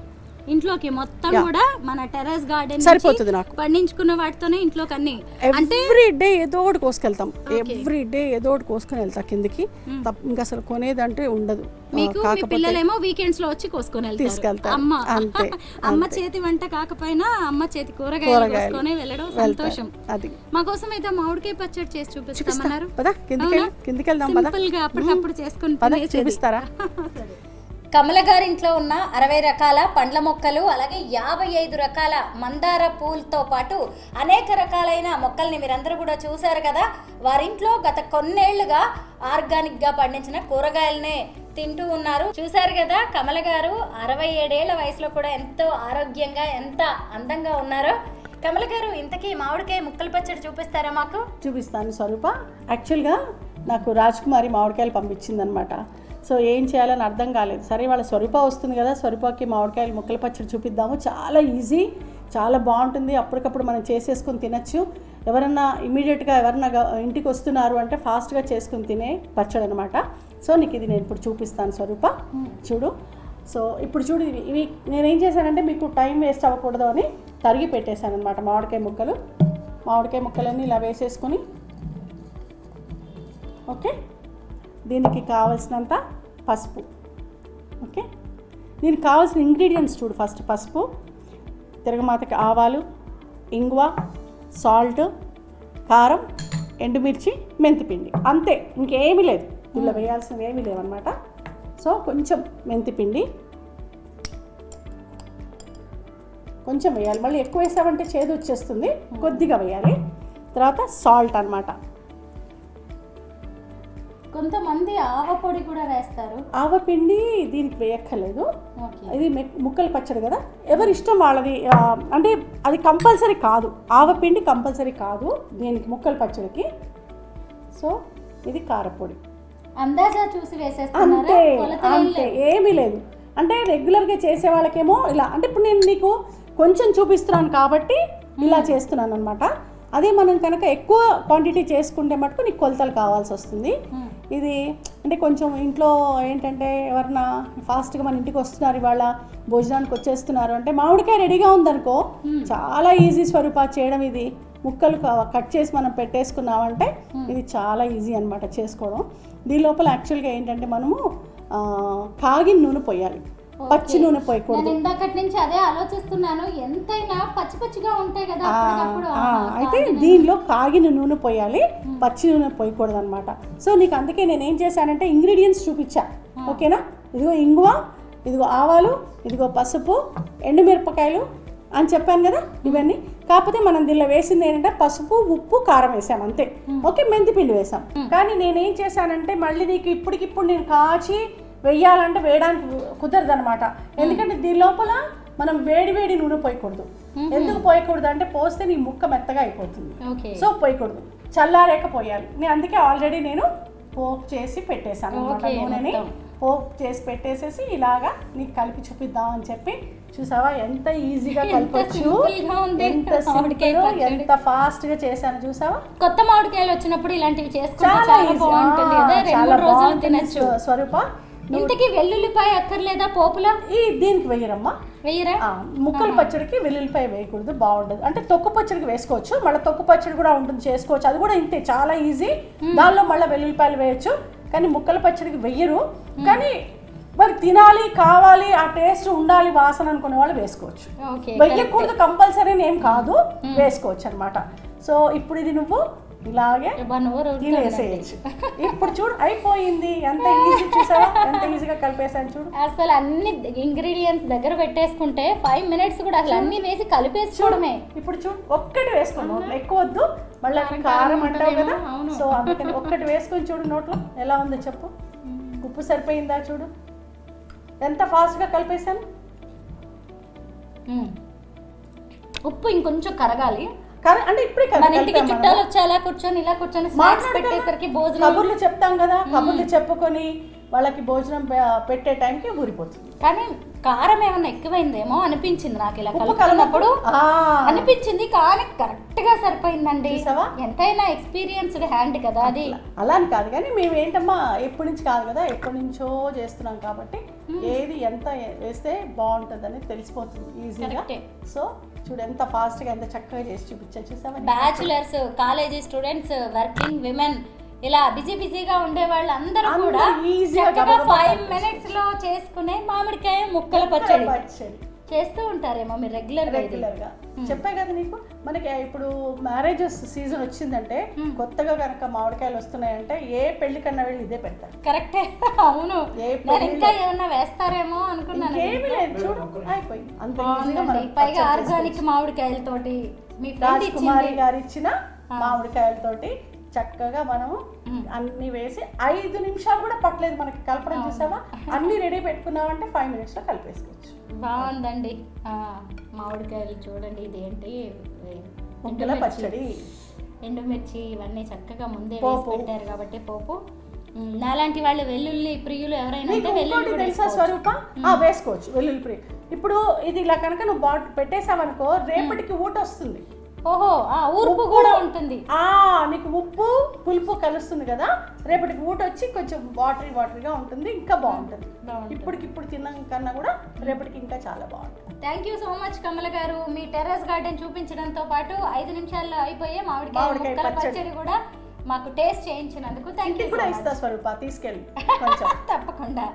ఇంట్లోకి మొత్తం కూడా మన టెర్రస్ గార్డెన్ సరిపోతుంది నాకు. పండించుకున్న వాటితోనే ఇంట్లోకి అన్ని ఎవ్రీ డే ఏదో ఒకటి కోసుకెళ్తాం, ఎవ్రీ డే ఏదో ఒకటి కోసుకొని వెళ్తా కిందికి. ఇంకా అసలు కొనేదంటే ఉండదు. పిల్లలేమో వీకెండ్స్ లో వచ్చి కోసుకొని తీసుకెళ్తాం. అమ్మ చేతి వంట కాకపోయినా అమ్మ చేతి కూరగాయలు కోసుకొని వెళ్ళడం సంతోషం. అది మా కోసం అయితే మామిడికాయ పచ్చడి చేసి చూపిస్తామన్నారు. కిందికి వెళ్దాం, అప్పటికప్పుడు చేసుకుని చూపిస్తారా? కమల గారింట్లో ఉన్న 60 రకాల పండ్ల మొక్కలు, అలాగే 55 రకాల మందార పూలతో పాటు అనేక రకాలైన మొక్కల్ని మీరందరూ కూడా చూశారు కదా. వారింట్లో గత కొన్నేళ్లుగా ఆర్గానిక్గా పండించిన కూరగాయలనే తింటూ ఉన్నారు. చూశారు కదా కమల గారు 67 ఏళ్ల వయసులో కూడా ఎంతో ఆరోగ్యంగా, ఎంత అందంగా ఉన్నారో. కమల గారు, ఇంతకీ మామిడికాయ ముక్కల పచ్చడి చూపిస్తారా మాకు? చూపిస్తాను స్వరూప. యాక్చువల్గా నాకు రాజ్కుమారి మామిడికాయలు పంపించింది అనమాట. సో ఏం చేయాలని అర్థం కాలేదు. సరే వాళ్ళ స్వరూప వస్తుంది కదా, స్వరూపకి మామిడికాయలు ముక్కల పచ్చడి చూపిద్దాము. చాలా ఈజీ, చాలా బాగుంటుంది, అప్పటికప్పుడు మనం చేసేసుకుని తినచ్చు. ఎవరన్నా ఇమీడియట్గా ఇంటికి వస్తున్నారు అంటే ఫాస్ట్గా చేసుకుని తినే పచ్చడి అనమాట. సో నీకు ఇది నేను ఇప్పుడు చూపిస్తాను స్వరూప, చూడు. సో ఇప్పుడు చూడు, ఇవి నేనేం చేశానంటే మీకు టైం వేస్ట్ అవ్వకూడదు అని తరిగి పెట్టేశాను అనమాట. మామిడికాయ ముక్కలన్నీ ఇలా వేసేసుకొని, ఓకే. దీనికి కావాల్సినంత పసుపు, ఓకే. దీనికి కావాల్సిన ఇంగ్రీడియంట్స్ చూడు. ఫస్ట్ పసుపు, తిరగమాతకి ఆవాలు, ఇంగువ, సాల్ట్, కారం, ఎండుమిర్చి, మెంతిపిండి, అంతే, ఇంకేమీ లేదు. ఇలా వేయాల్సినవి ఏమీ లేవన్నమాట. సో కొంచెం మెంతిపిండి కొంచెం వేయాలి, మళ్ళీ ఎక్కువ వేసామంటే చేదు వచ్చేస్తుంది, కొద్దిగా వేయాలి. తర్వాత సాల్ట్ అన్నమాట. కొంతమంది ఆవపొడి కూడా వేస్తారు. ఆవపిండి దీనికి వేయక్కర్లేదు, ఇది ముక్కల పచ్చడి కదా, ఎవరి ఇష్టం వాళ్ళది. అంటే అది కంపల్సరీ కాదు, ఆవపిండి కంపల్సరీ కాదు దీనికి ముక్కల పచ్చడికి. సో ఇది కారపొడి, అందాజా చూసి అంతే అంతే, ఏమీ లేదు. అంటే రెగ్యులర్గా చేసే వాళ్ళకేమో ఇలా, అంటే ఇప్పుడు నేను నీకు కొంచెం చూపిస్తున్నాను కాబట్టి ఇలా చేస్తున్నాను అనమాట. అదే మనం కనుక ఎక్కువ క్వాంటిటీ చేసుకుంటే మటుకు నీకు కొలతలు కావాల్సి వస్తుంది. ఇది అంటే కొంచెం ఇంట్లో ఏంటంటే ఎవరన్నా ఫాస్ట్గా మన ఇంటికి వస్తున్నారు, ఇవాళ భోజనానికి వచ్చేస్తున్నారు అంటే మామిడికాయ రెడీగా ఉందనుకో, చాలా ఈజీ స్వరూప చేయడం. ఇది ముక్కలు కట్ చేసి మనం పెట్టేసుకున్నామంటే ఇది చాలా ఈజీ అనమాట చేసుకోవడం. దీని లోపల యాక్చువల్గా ఏంటంటే మనము కాగిన నూనె పోయాలి, పచ్చి నూనె పోయకూడదు. ఇందాకటి నుంచి అదే ఆలోచిస్తున్నాను, ఎంతైనా పచ్చి పచ్చిగా ఉంటాయి కదా. అయితే దీనిలో కాగిన నూనె పోయాలి, పచ్చి నూనె పోయకూడదు అనమాట. సో నీకు అందుకే నేను ఏం చేశానంటే ఇంగ్రీడియంట్స్ చూపించా, ఓకేనా. ఇదిగో ఇంగువ, ఇదిగో ఆవాలు, ఇదిగో పసుపు, ఎండుమిరపకాయలు అని చెప్పాను కదా ఇవన్నీ. కాకపోతే మనం దీనిలో వేసింది ఏంటంటే పసుపు, ఉప్పు, కారం వేసాం అంతే, ఓకే. మెంతిపిండి వేసాం. కానీ నేనేం చేశానంటే మళ్ళీ నీకు ఇప్పటికిప్పుడు నేను కాచి వేయాలంటే వేయడానికి కుదరదు అనమాట. ఎందుకంటే దీని లోపల మనం వేడి వేడి నూనె పోయకూడదు. ఎందుకు పోయకూడదు అంటే పోస్తే నీ ముక్క మెత్తగా అయిపోతుంది. సో పోయకూడదు, చల్లారేక పోయాలి. నేను అందుకే ఆల్రెడీ నేను పోక్ చేసి పెట్టేశాను అనమాట. నూనెని పోక్ చేసి పెట్టేసేసి ఇలాగా నీకు కలిపి చూపిద్దాం అని చెప్పి. చూసావా ఎంత ఈజీగా కలపచ్చు, ఎంత సింపుల్, ఎంత ఫాస్ట్ గా చేశాను చూసావా. కొత్త మామిడికాయలు వచ్చినప్పుడు ఇలాంటివి చేసుకుంటే చాలా బాగుంటుంది కదా, 2-3 రోజులు తినచ్చు. స్వరూప ఇంతకీ వెల్లుల్లిపాయ అక్కర్లేదా పోపులో? ఈ దీనికి వేయరమ్మా, వేయరా? ముక్కల పచ్చడికి వెల్లుల్లిపాయ వేయకూడదు, బాగుండదు. అంటే తొక్కు పచ్చడికి వేసుకోవచ్చు, మళ్ళీ తొక్కు పచ్చడి కూడా ఉంటుంది చేసుకోవచ్చు, అది కూడా ఇంతే చాలా ఈజీ. దానిలో మళ్ళీ వెల్లుల్లిపాయలు వేయచ్చు, కానీ ముక్కల పచ్చడికి వెయ్యరు. కానీ మరి తినాలి కావాలి ఆ టేస్ట్ ఉండాలి వాసన అనుకునే వాళ్ళు వేసుకోవచ్చు. వెయ్యకూడదు కంపల్సరీ ఏం కాదు, వేసుకోవచ్చు అనమాట. సో ఇప్పుడు ఇది నువ్వు ఇలాగే తినేసేయచ్చు. ఇప్పుడు చూడు అయిపోయింది, ఎంత ఈజీ చూసావా, ఎంత ఈజీగా కలిపేసాను చూడు. అసలు అన్ని ఇంగ్రీడియంట్స్ దగ్గర పెట్టేసుకుంటే 5 minutes కూడా అసలు అన్ని వేసి కలిపేసుకోవడమే. ఇప్పుడు చూడు ఒక్కటి వేసుకోండి, ఎక్కువ వద్దు, మళ్ళీ కారం అంటావు కదా. సో అందుకని ఒక్కటి వేసుకొని చూడు నోట్లో ఎలా ఉందో చెప్పు. ఉప్పు సరిపోయిందా చూడు, ఎంత ఫాస్ట్గా కలిపేసాను. ఉప్పు ఇంకొంచెం కరగాలి అంటే ఇప్పుడే చుట్టాలు వచ్చి అలా కూర్చొని ఇలా కూర్చొని పెట్టేసరికి భోజనం కబుర్లు చెప్తాం కదా, కబుర్లు చెప్పుకొని వాళ్ళకి భోజనం పెట్టే టైంకి ఊరిపోతుంది. కానీ కారం ఏమన్నా ఎక్కువైందేమో అనిపించింది నాకు, ఇలా కలుపుకున్నప్పుడు అనిపించింది. కానీ కరెక్ట్ గా సరిపోయిందండి. ఎంతైనా ఎక్స్పీరియన్స్డ్ హ్యాండ్ కదా అది. అలా అని కాదు కానీ మేము ఏంటమ్మా ఎప్పటి నుంచి కాదు కదా, ఎప్పటి నుంచో చేస్తున్నాం కాబట్టి ఏది ఎంత వేస్తే బాగుంటుంది అనేది తెలిసిపోతుంది ఈజీగా. సో చూడు ఎంత ఫాస్ట్ గా ఎంత చక్కగా చేసి చూపించా చూసావా. Bachelors, college students, working women, ఇలా బిజీగా ఉండే వాళ్ళు అందరూ కూడా ఈజీగా 5 minutes లో చేసుకునే మామిడికాయ ముక్కల పచ్చడి చేస్తూ ఉంటారేమో మీరు రెగ్యులర్ గా. చెప్పే కదా నీకు, మనకి ఇప్పుడు మ్యారేజెస్ సీజన్ వచ్చిందంటే కొత్తగా కనుక మామిడికాయలు వస్తున్నాయంటే ఏ పెళ్లి కన్నా వెళ్ళి ఇదే పెడతారు. కరెక్టే, అవును. ఇంకా ఏమన్నా వేస్తారేమో అనుకున్నాను. ఏమీ లేదు చూడు అయిపోయింది అంత. పైగా ఆర్గానిక్ మామిడికాయలతోటి మీ రాజకుమారి గారు ఇచ్చిన మామిడికాయలతోటి చక్కగా మనము అన్ని వేసి 5 నిమిషాలు కూడా పట్టలేదు మనకి కలపడం. చూసావా అన్ని రెడీ పెట్టుకున్నామంటే 5 minutes లో కలిపేసుకోవచ్చు. బాగుందండి. మామిడికాయలు చూడండి, ఇదేంటి ముక్కల పచ్చడి, ఎండుమిర్చి ఇవన్నీ చక్కగా ముందే వేసి పెట్టారు కాబట్టి పోపు. నాలాంటి వాళ్ళు వెల్లుల్లి ప్రియులు ఎవరైనా తెలుసా స్వరూప వేసుకోవచ్చు వెల్లుల్లి ప్రియులు. ఇప్పుడు ఇది ఇలా కనుక నువ్వు పెట్టేసావనుకో రేపటికి ఊట వస్తుంది. ఓహో ఉప్పు కూడా ఉంటుంది, నీకు ఉప్పు పులుపు కలుస్తుంది కదా, రేపటికి ఊట వచ్చి కొంచెం వాటరీగా ఉంటుంది, ఇంకా బాగుంటుంది. ఇప్పటికిప్పుడు తిన్నాం కన్నా కూడా రేపటికి ఇంకా చాలా బాగుంటుంది. థ్యాంక్ యూ సో మచ్ కమల గారు. మీ టెర్రస్ గార్డెన్ చూపించడంతో పాటు 5 నిమిషాల్లో అయిపోయే మామిడికాయ పచ్చడి కూడా మాకు టేస్ట్ చేయించినందుకు థ్యాంక్ యూ. కూడా ఇస్తా స్వరూప, తీసుకెళ్ళి తప్పకుండా.